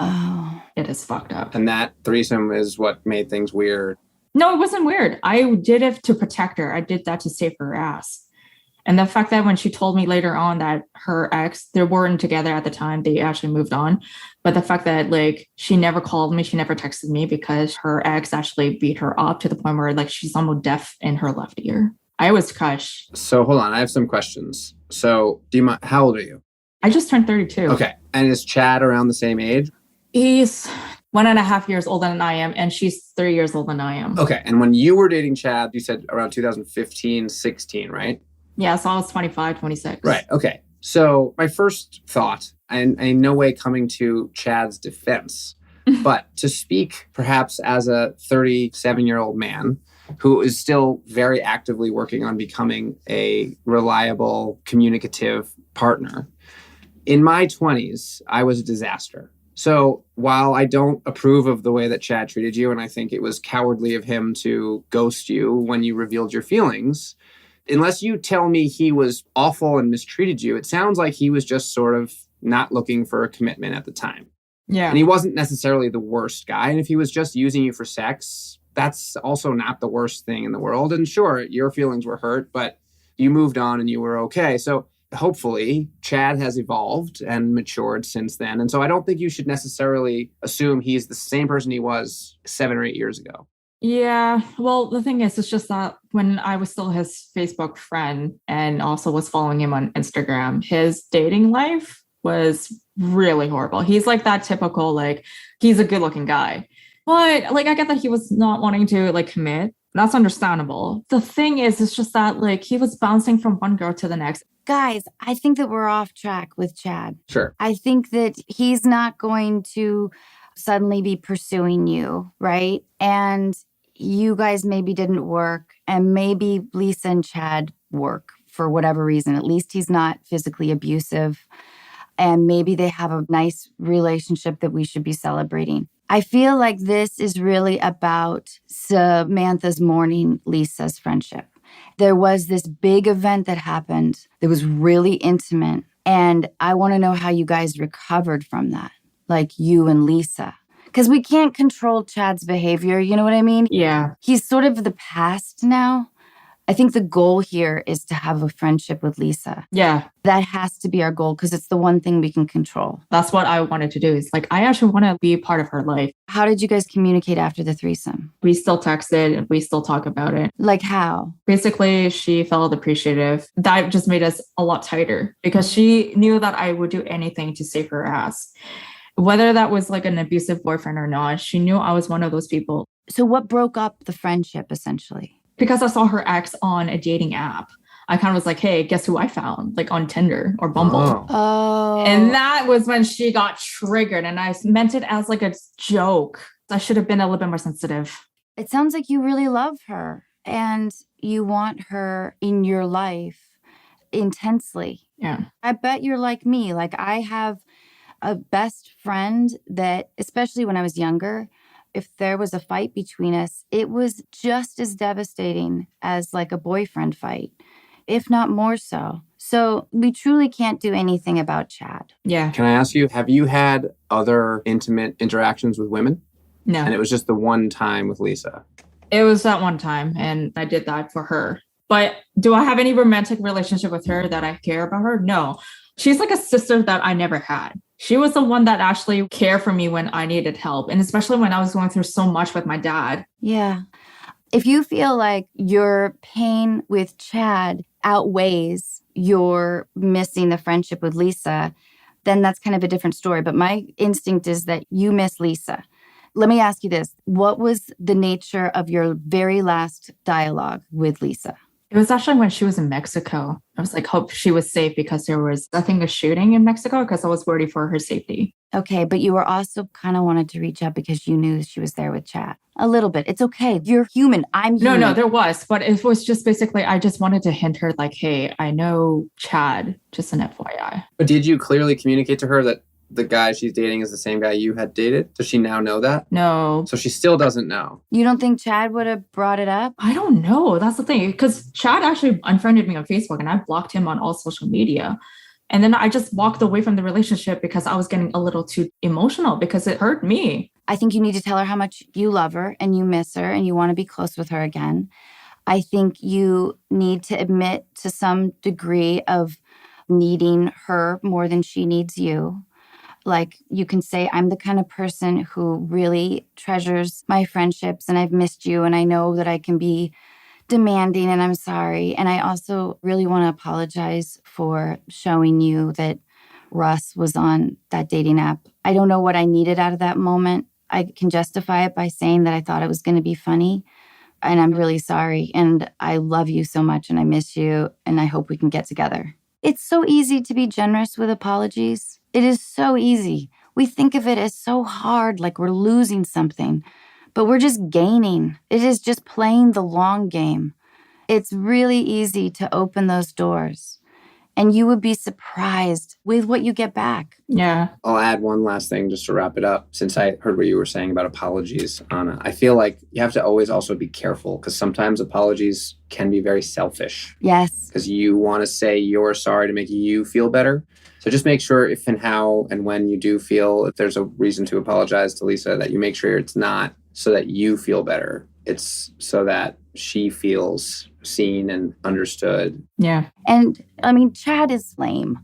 It is fucked up. And that threesome is what made things weird. No, it wasn't weird. I did it to protect her. I did that to save her ass. And the fact that when she told me later on that her ex, they weren't together at the time, they actually moved on. But the fact that like she never called me, she never texted me because her ex actually beat her up to the point where like she's almost deaf in her left ear. I was crushed. So hold on, I have some questions. So do you mind, how old are you? I just turned 32. Okay. And is Chad around the same age? He's 1.5 years older than I am, and she's 3 years older than I am. Okay. And when you were dating Chad, you said around 2015, 16, right? Yeah, so I was 25, 26. Right. Okay. So my first thought, and in no way coming to Chad's defense, but to speak perhaps as a 37-year-old man who is still very actively working on becoming a reliable, communicative partner. In my 20s, I was a disaster. So while I don't approve of the way that Chad treated you, and I think it was cowardly of him to ghost you when you revealed your feelings, unless you tell me he was awful and mistreated you, it sounds like he was just sort of not looking for a commitment at the time. Yeah. And he wasn't necessarily the worst guy. And if he was just using you for sex, that's also not the worst thing in the world. And sure, your feelings were hurt, but you moved on and you were okay. So hopefully Chad has evolved and matured since then. And so I don't think you should necessarily assume he's the same person he was 7 or 8 years ago. Yeah. Well, the thing is, it's just that when I was still his Facebook friend and also was following him on Instagram, his dating life was really horrible. He's like that typical, like, he's a good looking guy. But like, I get that he was not wanting to like commit. That's understandable. The thing is, it's just that like he was bouncing from one girl to the next. Guys, I think that we're off track with Chad. Sure. I think that he's not going to suddenly be pursuing you, right? And you guys maybe didn't work, and maybe Lisa and Chad work for whatever reason. At least he's not physically abusive. And maybe they have a nice relationship that we should be celebrating. I feel like this is really about Samantha's mourning Lisa's friendship. There was this big event that happened that was really intimate. And I want to know how you guys recovered from that, like you and Lisa. Because we can't control Chad's behavior, you know what I mean? Yeah. He's sort of the past now. I think the goal here is to have a friendship with Lisa. Yeah. That has to be our goal because it's the one thing we can control. That's what I wanted to do. Is like, I actually want to be a part of her life. How did you guys communicate after the threesome? We still texted and we still talk about it. Like how? Basically, she felt appreciative. That just made us a lot tighter because she knew that I would do anything to save her ass. Whether that was like an abusive boyfriend or not, she knew I was one of those people. So what broke up the friendship essentially? Because I saw her ex on a dating app. I kind of was like, hey, guess who I found? Like on Tinder or Bumble. Oh. And that was when she got triggered. And I meant it as like a joke. I should have been a little bit more sensitive. It sounds like you really love her and you want her in your life intensely. Yeah. I bet you're like me. Like I have a best friend that, especially when I was younger, if there was a fight between us, it was just as devastating as like a boyfriend fight, if not more so. So we truly can't do anything about Chad. Yeah. Can I ask you, have you had other intimate interactions with women? No. And it was just the one time with Lisa? It was that one time, and I did that for her. But do I have any romantic relationship with her that I care about her? No. She's like a sister that I never had. She was the one that actually cared for me when I needed help. And especially when I was going through so much with my dad. Yeah. If you feel like your pain with Chad outweighs your missing the friendship with Lisa, then that's kind of a different story. But my instinct is that you miss Lisa. Let me ask you this. What was the nature of your very last dialogue with Lisa? It was actually when she was in Mexico. I was like, hope she was safe because there was, I think, a shooting in Mexico because I was worried for her safety. Okay, but you were also kind of wanted to reach out because you knew she was there with Chad. A little bit. It's okay. You're human. I'm human. No, there was. But it was just basically, I just wanted to hint her like, hey, I know Chad, just an FYI. But did you clearly communicate to her that the guy she's dating is the same guy you had dated? Does she now know that? No. So she still doesn't know. You don't think Chad would have brought it up? I don't know. That's the thing. Because Chad actually unfriended me on Facebook and I blocked him on all social media. And then I just walked away from the relationship because I was getting a little too emotional because it hurt me. I think you need to tell her how much you love her and you miss her and you want to be close with her again. I think you need to admit to some degree of needing her more than she needs you. Like you can say, I'm the kind of person who really treasures my friendships and I've missed you and I know that I can be demanding and I'm sorry. And I also really want to apologize for showing you that Russ was on that dating app. I don't know what I needed out of that moment. I can justify it by saying that I thought it was going to be funny. And I'm really sorry. And I love you so much and I miss you. And I hope we can get together. It's so easy to be generous with apologies. It is so easy. We think of it as so hard, like we're losing something, but we're just gaining. It is just playing the long game. It's really easy to open those doors, and you would be surprised with what you get back. Yeah. I'll add one last thing just to wrap it up. Since I heard what you were saying about apologies, Anna, I feel like you have to always also be careful because sometimes apologies can be very selfish. Yes. Because you want to say you're sorry to make you feel better. So just make sure if and how and when you do feel if there's a reason to apologize to Lisa, that you make sure it's not so that you feel better. It's so that she feels seen and understood. Yeah. And I mean, Chad is lame,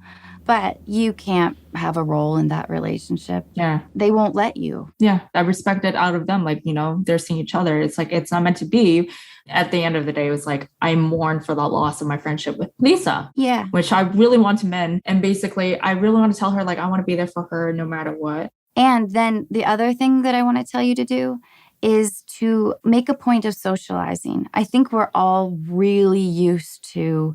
but you can't have a role in that relationship. Yeah. They won't let you. Yeah. I respect it out of them. Like, you know, they're seeing each other. It's like, it's not meant to be. At the end of the day, it was like, I mourn for the loss of my friendship with Lisa. Yeah. Which I really want to mend. And basically, I really want to tell her, like, I want to be there for her no matter what. And then the other thing that I want to tell you to do is to make a point of socializing. I think we're all really used to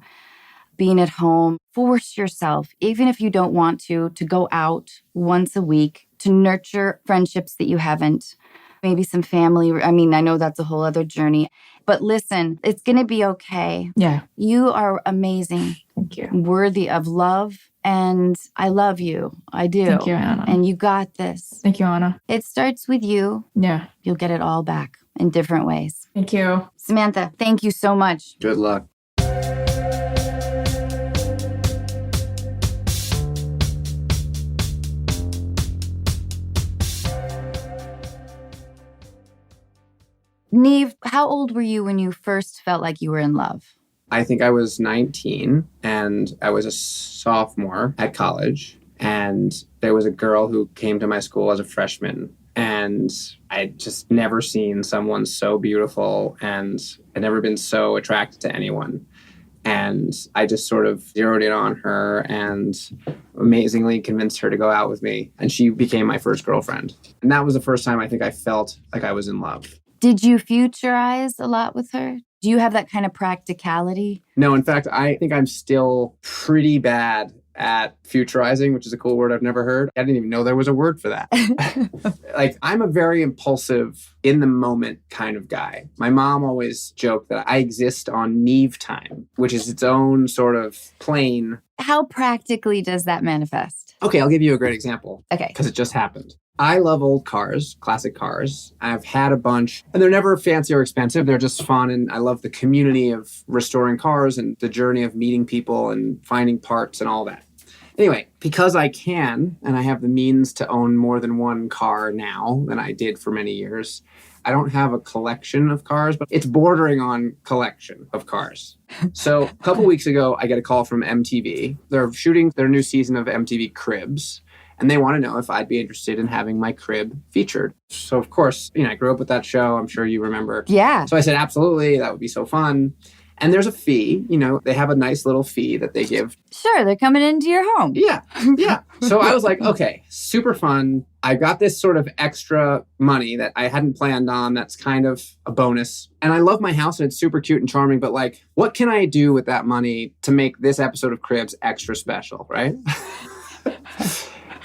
being at home. Force yourself, even if you don't want to go out once a week to nurture friendships that you haven't. Maybe some family. I mean, I know that's a whole other journey. But listen, it's going to be okay. Yeah. You are amazing. Thank you. Worthy of love. And I love you. I do. Thank you, Anna. And you got this. Thank you, Anna. It starts with you. Yeah. You'll get it all back in different ways. Thank you. Samantha, thank you so much. Good luck. Neve, how old were you when you first felt like you were in love? I think I was 19 and I was a sophomore at college. And there was a girl who came to my school as a freshman. And I'd just never seen someone so beautiful, and I'd never been so attracted to anyone. And I just sort of zeroed in on her and amazingly convinced her to go out with me. And she became my first girlfriend. And that was the first time I think I felt like I was in love. Did you futurize a lot with her? Do you have that kind of practicality? No, in fact, I think I'm still pretty bad at futurizing, which is a cool word I've never heard. I didn't even know there was a word for that. Like, I'm a very impulsive, in the moment kind of guy. My mom always joked that I exist on Neve time, which is its own sort of plane. How practically does that manifest? Okay, I'll give you a great example. Okay. Because it just happened. I love old cars, classic cars. I've had a bunch, and they're never fancy or expensive. They're just fun, and I love the community of restoring cars and the journey of meeting people and finding parts and all that. Anyway, because I can, and I have the means to own more than one car now than I did for many years, I don't have a collection of cars, but it's bordering on collection of cars. So a couple weeks ago, I get a call from MTV. They're shooting their new season of MTV Cribs. And they want to know if I'd be interested in having my crib featured. So, of course, I grew up with that show. I'm sure you remember. Yeah. So I said, absolutely. That would be so fun. And there's a fee. They have a nice little fee that they give. Sure. They're coming into your home. Yeah. Yeah. So I was like, okay, super fun. I got this sort of extra money that I hadn't planned on. That's kind of a bonus. And I love my house and it's super cute and charming. But like, what can I do with that money to make this episode of Cribs extra special, right?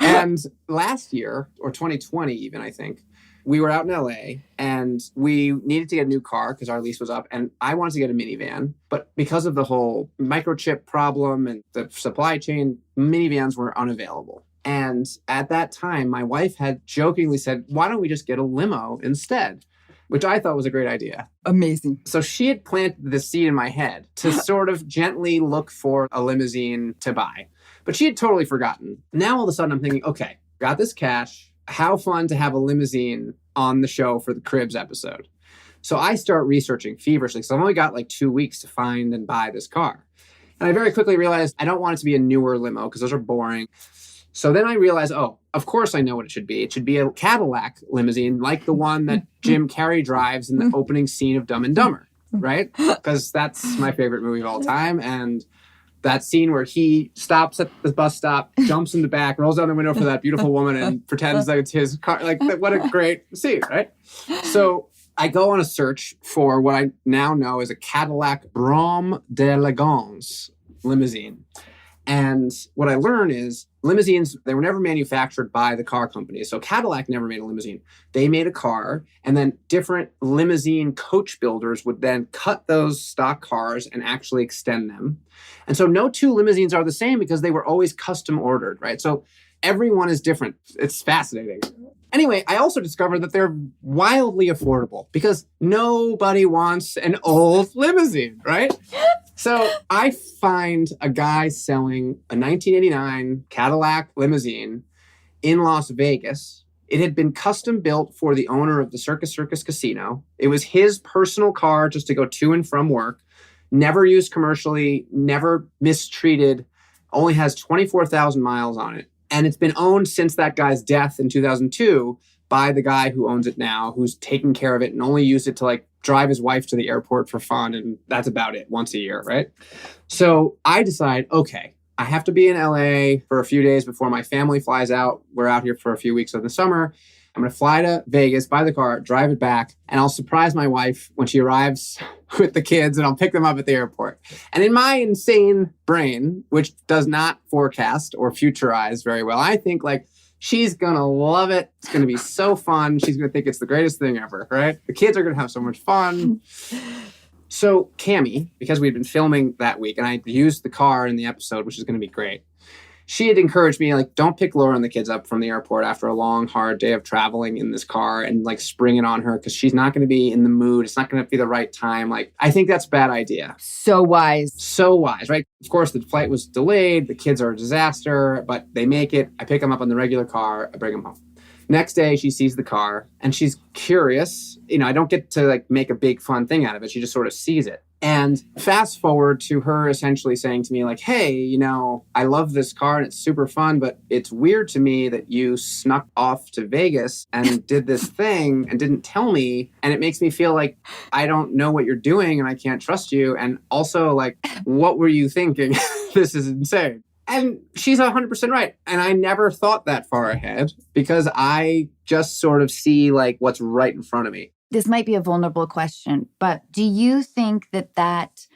And last year, or 2020 even, I think, we were out in LA and we needed to get a new car because our lease was up. And I wanted to get a minivan. But because of the whole microchip problem and the supply chain, minivans were unavailable. And at that time, my wife had jokingly said, why don't we just get a limo instead? Which I thought was a great idea. Amazing. So she had planted the seed in my head to sort of gently look for a limousine to buy. But she had totally forgotten. Now all of a sudden I'm thinking, okay, got this cash. How fun to have a limousine on the show for the Cribs episode. So I start researching feverishly. So I've only got like 2 weeks to find and buy this car. And I very quickly realized I don't want it to be a newer limo because those are boring. So then I realized, oh, of course I know what it should be. It should be a Cadillac limousine like the one that Jim Carrey drives in the opening scene of Dumb and Dumber, right? Because that's my favorite movie of all time. And that scene where he stops at the bus stop, jumps in the back, rolls down the window for that beautiful woman and pretends like it's his car. Like, what a great scene, right? So I go on a search for what I now know is a Cadillac Brome d'Elegance limousine. And what I learned is limousines, they were never manufactured by the car companies. So Cadillac never made a limousine. They made a car, and then different limousine coach builders would then cut those stock cars and actually extend them. And so no two limousines are the same because they were always custom ordered, right? So everyone is different. It's fascinating. Anyway, I also discovered that they're wildly affordable because nobody wants an old limousine, right? So I find a guy selling a 1989 Cadillac limousine in Las Vegas. It had been custom built for the owner of the Circus Casino. It was his personal car just to go to and from work. Never used commercially, never mistreated, only has 24,000 miles on it. And it's been owned since that guy's death in 2002 by the guy who owns it now, who's taken care of it and only used it to like drive his wife to the airport for fun. And that's about it once a year, right? So I decide, okay, I have to be in LA for a few days before my family flies out. We're out here for a few weeks in the summer. I'm going to fly to Vegas, buy the car, drive it back, and I'll surprise my wife when she arrives with the kids, and I'll pick them up at the airport. And in my insane brain, which does not forecast or futurize very well, I think like, she's going to love it. It's going to be so fun. She's going to think it's the greatest thing ever, right? The kids are going to have so much fun. So Cammie, because we'd been filming that week, and I used the car in the episode, which is going to be great, she had encouraged me, like, don't pick Laura and the kids up from the airport after a long, hard day of traveling in this car and, like, spring it on her because she's not going to be in the mood. It's not going to be the right time. Like, I think that's a bad idea. So wise. So wise, right? Of course, the flight was delayed. The kids are a disaster, but they make it. I pick them up on the regular car. I bring them home. Next day, she sees the car and she's curious. I don't get to like make a big fun thing out of it. She just sort of sees it. And fast forward to her essentially saying to me like, hey, I love this car and it's super fun, but it's weird to me that you snuck off to Vegas and did this thing and didn't tell me. And it makes me feel like I don't know what you're doing and I can't trust you. And also like, what were you thinking? This is insane. And she's 100% right. And I never thought that far ahead because I just sort of see like what's right in front of me. This might be a vulnerable question, but do you think that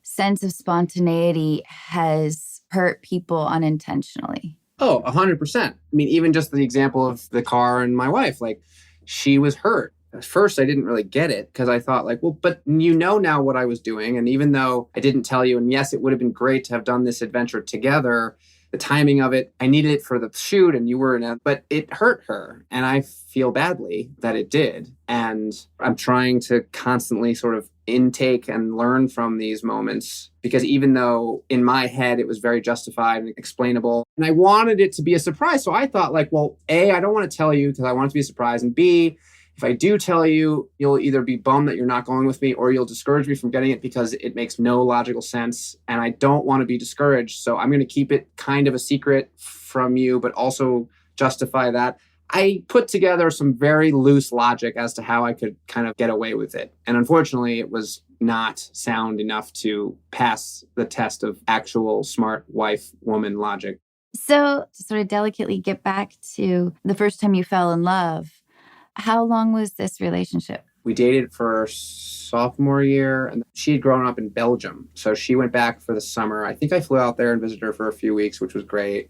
sense of spontaneity has hurt people unintentionally? Oh, 100%. I mean, even just the example of the car and my wife, like she was hurt. At first, I didn't really get it because I thought like, well, but now what I was doing. And even though I didn't tell you, and yes, it would have been great to have done this adventure together, the timing of it, I needed it for the shoot and you were but it hurt her. And I feel badly that it did. And I'm trying to constantly sort of intake and learn from these moments because even though in my head it was very justified and explainable and I wanted it to be a surprise. So I thought like, well, A, I don't want to tell you because I want it to be a surprise. And B, if I do tell you, you'll either be bummed that you're not going with me or you'll discourage me from getting it because it makes no logical sense. And I don't want to be discouraged. So I'm going to keep it kind of a secret from you, but also justify that. I put together some very loose logic as to how I could kind of get away with it. And unfortunately, it was not sound enough to pass the test of actual smart wife woman logic. So to sort of delicately get back to the first time you fell in love, how long was this relationship? We dated for sophomore year and she had grown up in Belgium. So she went back for the summer. I think I flew out there and visited her for a few weeks, which was great.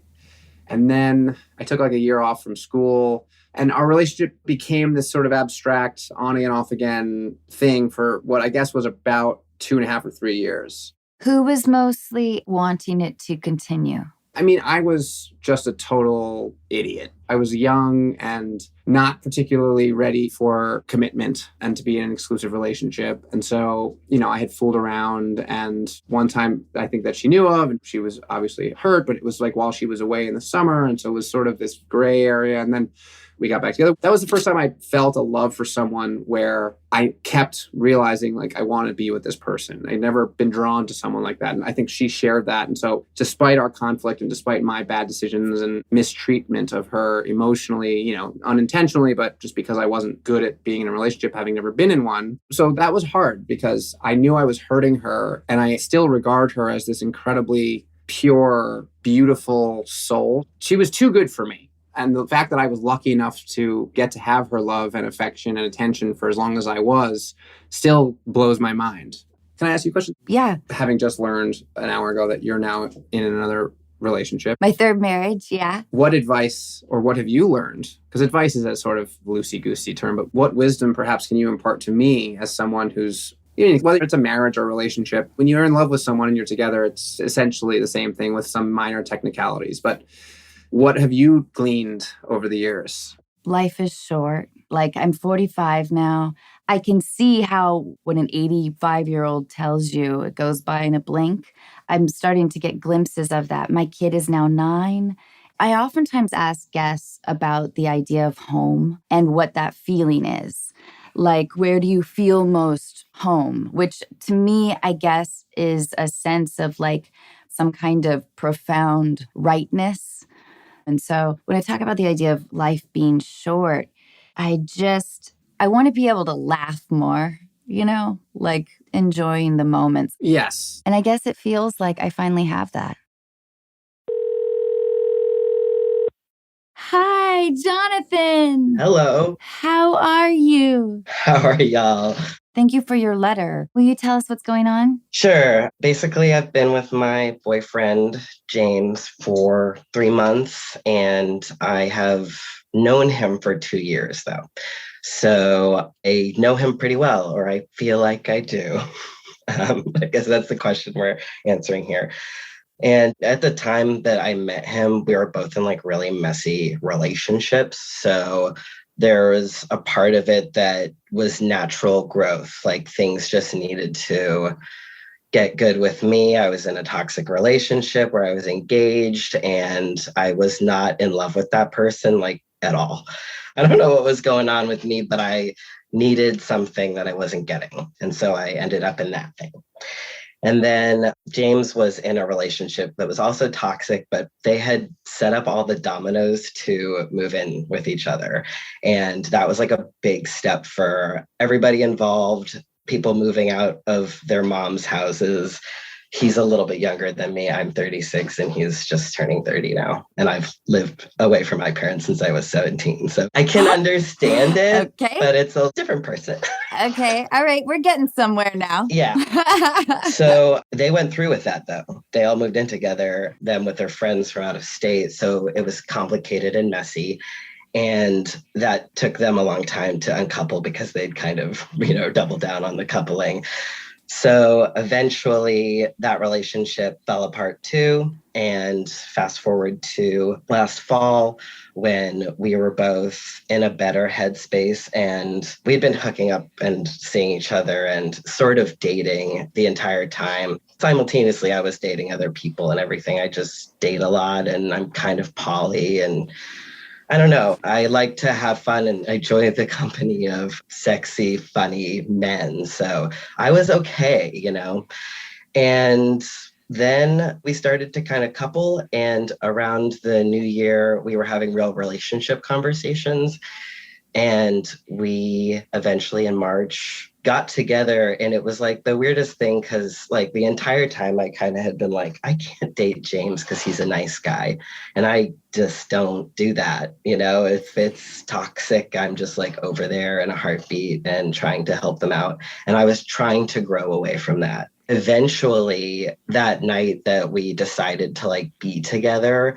And then I took like a year off from school and our relationship became this sort of abstract on again, off again thing for what I guess was about 2.5 or 3 years. Who was mostly wanting it to continue? I mean, I was just a total idiot. I was young and not particularly ready for commitment and to be in an exclusive relationship. And so, I had fooled around. And one time I think that she knew of, and she was obviously hurt, but it was like while she was away in the summer. And so it was sort of this gray area. And then we got back together. That was the first time I felt a love for someone where I kept realizing like I want to be with this person. I'd never been drawn to someone like that. And I think she shared that. And so despite our conflict and despite my bad decisions and mistreatment of her emotionally, unintentionally, but just because I wasn't good at being in a relationship, having never been in one. So that was hard because I knew I was hurting her and I still regard her as this incredibly pure, beautiful soul. She was too good for me. And the fact that I was lucky enough to get to have her love and affection and attention for as long as I was still blows my mind. Can I ask you a question? Yeah. Having just learned an hour ago that you're now in another relationship. My third marriage, yeah. What advice or what have you learned? Because advice is a sort of loosey-goosey term, but what wisdom perhaps can you impart to me as someone who's, whether it's a marriage or relationship, when you're in love with someone and you're together, it's essentially the same thing with some minor technicalities. But what have you gleaned over the years? Life is short. Like I'm 45 now. I can see how when an 85-year-old tells you it goes by in a blink, I'm starting to get glimpses of that. My kid is now 9. I oftentimes ask guests about the idea of home and what that feeling is. Like, where do you feel most home? Which to me, I guess, is a sense of like some kind of profound rightness. And so when I talk about the idea of life being short, I want to be able to laugh more, like enjoying the moments. Yes. And I guess it feels like I finally have that. Hi, Jonathan. Hello. How are you? How are y'all? Thank you for your letter. Will you tell us what's going on? Sure. Basically, I've been with my boyfriend, James, for 3 months, and I have known him for 2 years, though. So I know him pretty well, or I feel like I do. I guess that's the question we're answering here. And at the time that I met him, we were both in like really messy relationships. So there was a part of it that was natural growth. Like things just needed to get good with me. I was in a toxic relationship where I was engaged and I was not in love with that person, like at all. I don't know what was going on with me, but I needed something that I wasn't getting. And so I ended up in that thing. And then James was in a relationship that was also toxic, but they had set up all the dominoes to move in with each other. And that was like a big step for everybody involved, people moving out of their mom's houses. He's a little bit younger than me. I'm 36 and he's just turning 30 now. And I've lived away from my parents since I was 17. So I can understand it, Okay. but it's a different person. Okay. All right. We're getting somewhere now. Yeah. So they went through with that, though. They all moved in together, them with their friends from out of state. So it was complicated and messy. And that took them a long time to uncouple because they'd kind of, doubled down on the coupling. So eventually that relationship fell apart too. And fast forward to last fall when we were both in a better headspace and we'd been hooking up and seeing each other and sort of dating the entire time. Simultaneously, I was dating other people and everything. I just date a lot and I'm kind of poly and I don't know. I like to have fun and I enjoy the company of sexy, funny men. So I was okay, And then we started to kind of couple. And around the new year, we were having real relationship conversations. And we eventually in March got together and it was like the weirdest thing because like the entire time I kind of had been like, I can't date James because he's a nice guy. And I just don't do that. If it's toxic, I'm just like over there in a heartbeat and trying to help them out. And I was trying to grow away from that. Eventually, that night that we decided to like be together,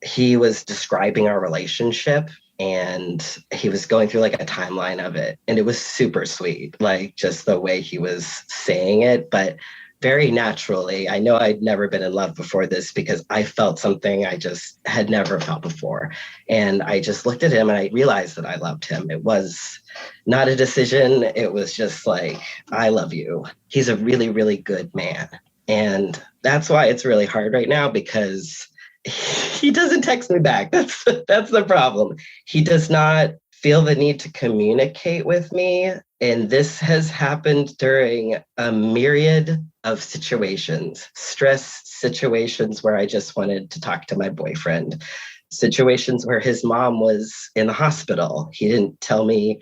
he was describing our relationship. And he was going through like a timeline of it. And it was super sweet, like just the way he was saying it, but very naturally. I know I'd never been in love before this because I felt something I just had never felt before. And I just looked at him and I realized that I loved him. It was not a decision. It was just like, I love you. He's a really, really good man. And that's why it's really hard right now because he doesn't text me back. That's the problem. He does not feel the need to communicate with me. And this has happened during a myriad of situations, stress situations where I just wanted to talk to my boyfriend, situations where his mom was in the hospital. He didn't tell me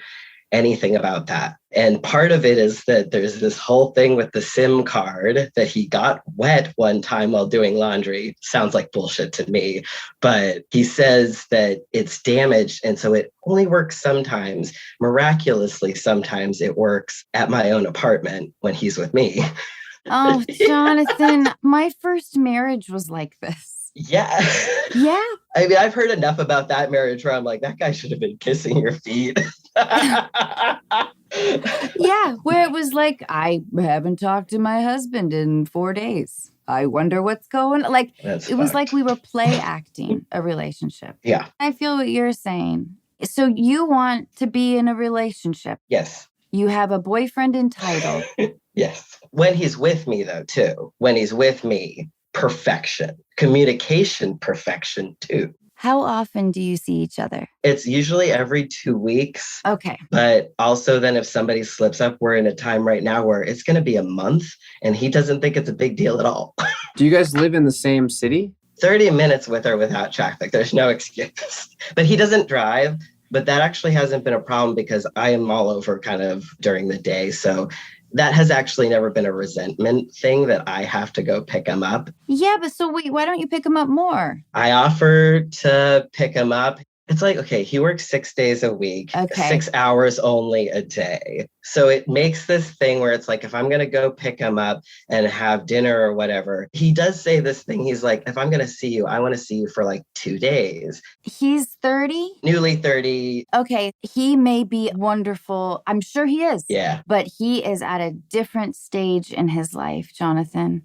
anything about that. And part of it is that there's this whole thing with the SIM card that he got wet one time while doing laundry. Sounds like bullshit to me, but he says that it's damaged. And so it only works sometimes. Miraculously, sometimes it works at my own apartment when he's with me. Oh, Jonathan, my first marriage was like this. Yeah. Yeah. I mean, I've heard enough about that marriage where I'm like, that guy should have been kissing your feet. Yeah, where it was like, I haven't talked to my husband in 4 days. I wonder what's going on. Like, it was like we were play acting a relationship. Yeah. I feel what you're saying. So you want to be in a relationship. Yes. You have a boyfriend entitled. Yes. When he's with me, though, too. When he's with me, perfection. Communication, perfection, too. How often do you see each other? It's usually every 2 weeks. Okay. But also then if somebody slips up, we're in a time right now where it's going to be a month and he doesn't think it's a big deal at all. Do you guys live in the same city? 30 minutes with or without traffic. There's no excuse. But he doesn't drive. But that actually hasn't been a problem because I am all over kind of during the day. So that has actually never been a resentment thing that I have to go pick him up. Yeah, but so wait, why don't you pick him up more? I offer to pick him up. It's like, okay, he works 6 days a week, 6 hours only a day. So it makes this thing where it's like, if I'm going to go pick him up and have dinner or whatever, he does say this thing. He's like, if I'm going to see you, I want to see you for like 2 days. He's 30? Newly 30. Okay, he may be wonderful. I'm sure he is. Yeah. But he is at a different stage in his life, Jonathan.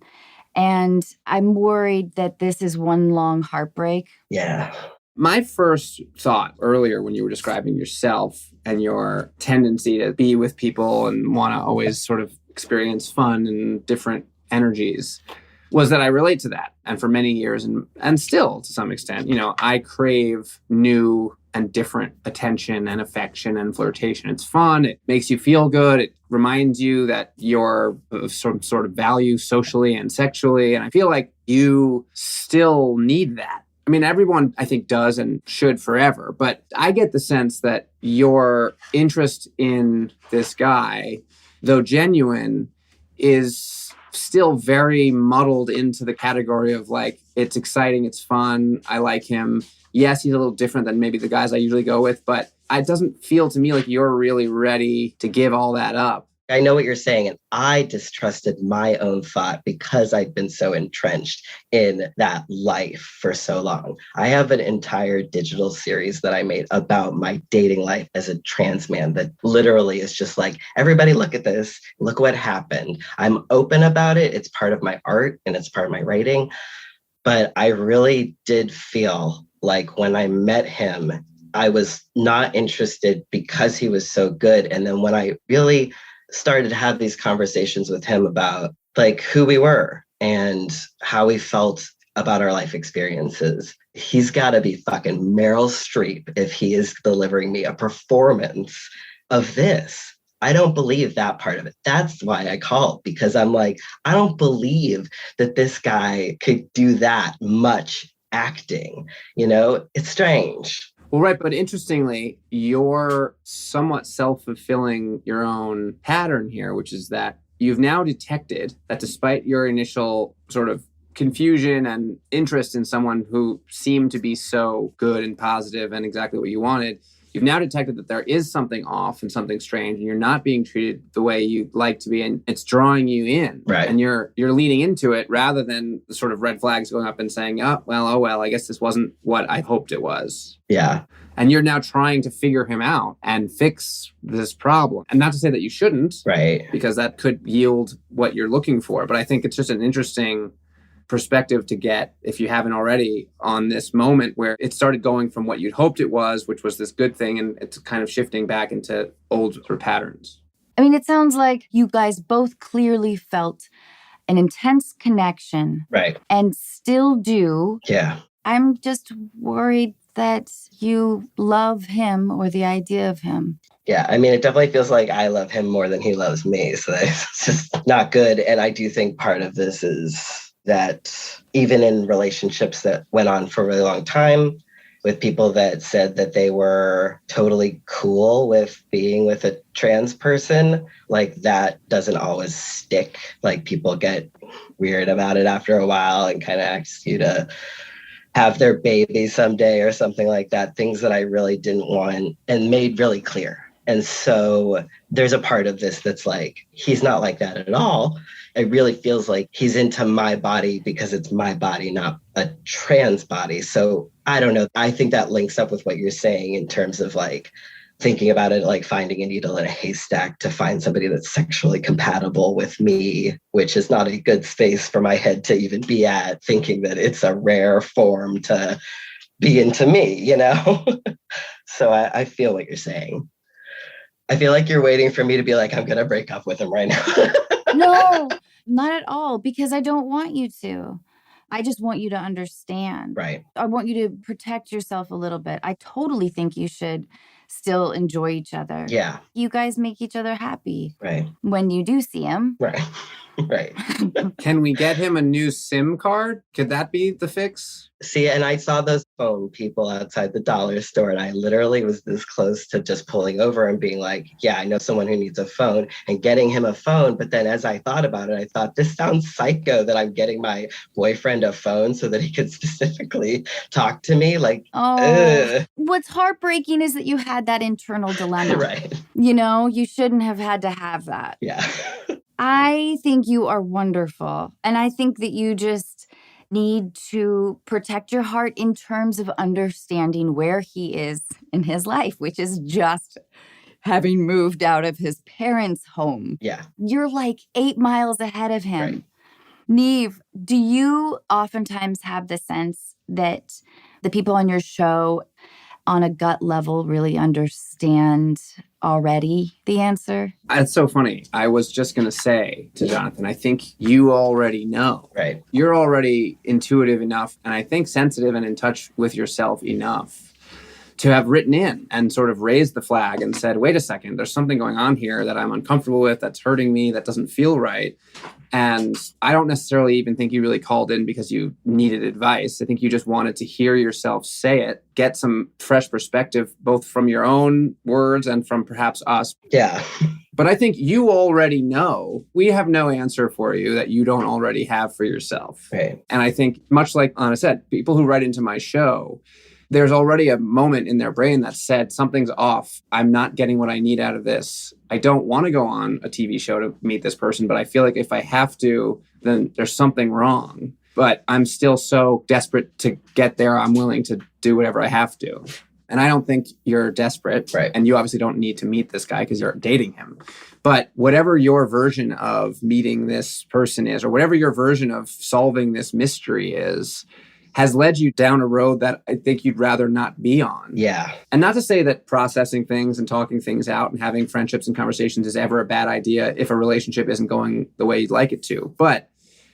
And I'm worried that this is one long heartbreak. Yeah. My first thought earlier when you were describing yourself and your tendency to be with people and want to always sort of experience fun and different energies was that I relate to that. And for many years and still to some extent, I crave new and different attention and affection and flirtation. It's fun. It makes you feel good. It reminds you that you're of some sort of value socially and sexually. And I feel like you still need that. I mean, everyone, I think, does and should forever. But I get the sense that your interest in this guy, though genuine, is still very muddled into the category of like, it's exciting, it's fun, I like him. Yes, he's a little different than maybe the guys I usually go with, but it doesn't feel to me like you're really ready to give all that up. I know what you're saying, and I distrusted my own thought because I'd been so entrenched in that life for so long. I have an entire digital series that I made about my dating life as a trans man that literally is just like, everybody look at this, look what happened. I'm open about it. It's part of my art and it's part of my writing. But I really did feel like when I met him, I was not interested because he was so good. And then when I really started to have these conversations with him about like who we were and how we felt about our life experiences, he's got to be fucking Meryl Streep if he is delivering me a performance of this. I don't believe that part of it. That's why I called, because I'm like, I don't believe that this guy could do that much acting. You know, it's strange. Well, right. But interestingly, you're somewhat self-fulfilling your own pattern here, which is that you've now detected that despite your initial sort of confusion and interest in someone who seemed to be so good and positive and exactly what you wanted, you've now detected that there is something off and something strange, and you're not being treated the way you'd like to be, and it's drawing you in. Right. And you're leaning into it rather than the sort of red flags going up and saying, oh, well, I guess this wasn't what I hoped it was. Yeah. And you're now trying to figure him out and fix this problem. And not to say that you shouldn't, right, because that could yield what you're looking for. But I think it's just an interesting perspective to get, if you haven't already, on this moment where it started going from what you'd hoped it was, which was this good thing, and it's kind of shifting back into old sort of patterns. I mean, it sounds like you guys both clearly felt an intense connection. Right. And still do. Yeah. I'm just worried that you love him or the idea of him. Yeah, I mean, it definitely feels like I love him more than he loves me. So it's just not good. And I do think part of this is that even in relationships that went on for a really long time with people that said that they were totally cool with being with a trans person, like that doesn't always stick. Like people get weird about it after a while and kind of ask you to have their baby someday or something like that, things that I really didn't want and made really clear. And so there's a part of this that's like, he's not like that at all. It really feels like he's into my body because it's my body, not a trans body. So I don't know. I think that links up with what you're saying in terms of like thinking about it, like finding a needle in a haystack to find somebody that's sexually compatible with me, which is not a good space for my head to even be at, thinking that it's a rare form to be into me, you know? So I feel what you're saying. I feel like you're waiting for me to be like, I'm going to break up with him right now. No, not at all, because I don't want you to. I just want you to understand. Right. I want you to protect yourself a little bit. I totally think you should still enjoy each other. Yeah. You guys make each other happy. Right. When you do see him. Right. Right. Can we get him a new SIM card? Could that be the fix? See, and I saw those phone people outside the dollar store, and I literally was this close to just pulling over and being like, yeah, I know someone who needs a phone, and getting him a phone. But then as I thought about it, I thought, this sounds psycho that I'm getting my boyfriend a phone so that he could specifically talk to me. Like, what's heartbreaking is that you had that internal dilemma. Right. You know, you shouldn't have had to have that. Yeah. I think you are wonderful. And I think that you just need to protect your heart in terms of understanding where he is in his life, which is just having moved out of his parents' home. Yeah. You're like 8 miles ahead of him. Right. Nev, do you oftentimes have the sense that the people on your show on a gut level really understand already the answer? It's so funny. I was just going to say to Jonathan, I think you already know. Right. You're already intuitive enough, and I think sensitive and in touch with yourself enough to have written in and sort of raised the flag and said, wait a second, there's something going on here that I'm uncomfortable with, that's hurting me, that doesn't feel right. And I don't necessarily even think you really called in because you needed advice. I think you just wanted to hear yourself say it, get some fresh perspective, both from your own words and from perhaps us. Yeah. But I think you already know we have no answer for you that you don't already have for yourself. Right. And I think, much like Anna said, people who write into my show, there's already a moment in their brain that said, something's off. I'm not getting what I need out of this. I don't want to go on a TV show to meet this person, but I feel like if I have to, then there's something wrong. But I'm still so desperate to get there, I'm willing to do whatever I have to. And I don't think you're desperate. Right. And you obviously don't need to meet this guy because you're dating him. But whatever your version of meeting this person is, or whatever your version of solving this mystery is, has led you down a road that I think you'd rather not be on. Yeah. And not to say that processing things and talking things out and having friendships and conversations is ever a bad idea if a relationship isn't going the way you'd like it to. But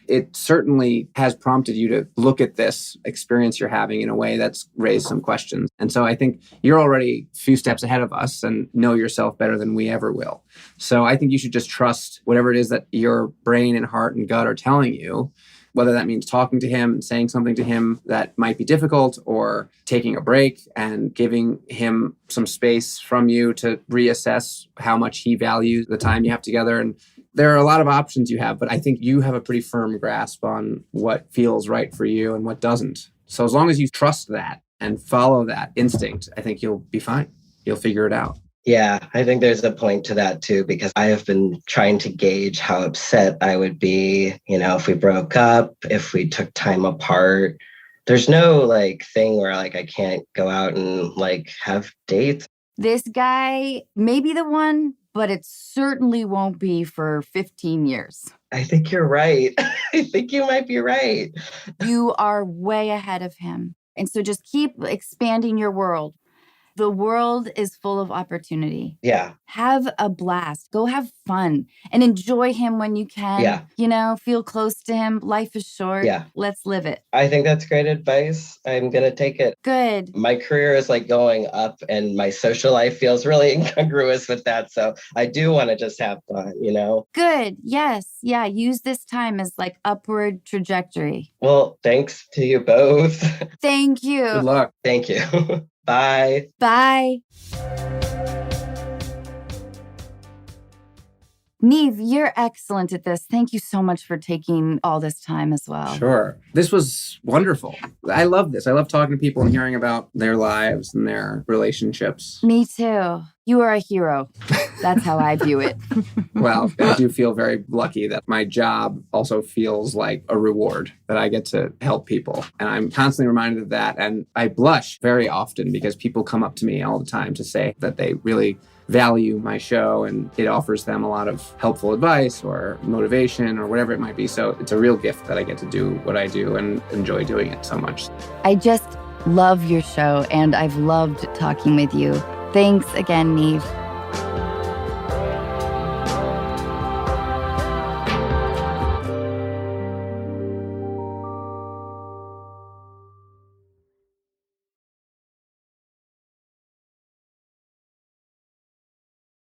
it certainly has prompted you to look at this experience you're having in a way that's raised some questions. And so I think you're already a few steps ahead of us and know yourself better than we ever will. So I think you should just trust whatever it is that your brain and heart and gut are telling you, whether that means talking to him and saying something to him that might be difficult, or taking a break and giving him some space from you to reassess how much he values the time you have together. And there are a lot of options you have, but I think you have a pretty firm grasp on what feels right for you and what doesn't. So as long as you trust that and follow that instinct, I think you'll be fine. You'll figure it out. Yeah, I think there's a point to that too, because I have been trying to gauge how upset I would be, if we broke up, if we took time apart. There's no thing where I can't go out and have dates. This guy may be the one, but it certainly won't be for 15 years. I think you're right. I think you might be right. You are way ahead of him. And so just keep expanding your world. The world is full of opportunity. Yeah. Have a blast. Go have fun and enjoy him when you can. Yeah. Feel close to him. Life is short. Yeah. Let's live it. I think that's great advice. I'm going to take it. Good. My career is going up and my social life feels really incongruous with that. So I do want to just have fun, Good. Yes. Yeah. Use this time as upward trajectory. Well, thanks to you both. Thank you. Good luck. Thank you. Bye. Bye. Nev, you're excellent at this. Thank you so much for taking all this time as well. Sure. This was wonderful. I love this. I love talking to people and hearing about their lives and their relationships. Me too. You are a hero. That's how I view it. Well, I do feel very lucky that my job also feels like a reward, that I get to help people. And I'm constantly reminded of that. And I blush very often because people come up to me all the time to say that they really value my show and it offers them a lot of helpful advice or motivation or whatever it might be. So it's a real gift that I get to do what I do and enjoy doing it so much. I just love your show and I've loved talking with you. Thanks again, Nev.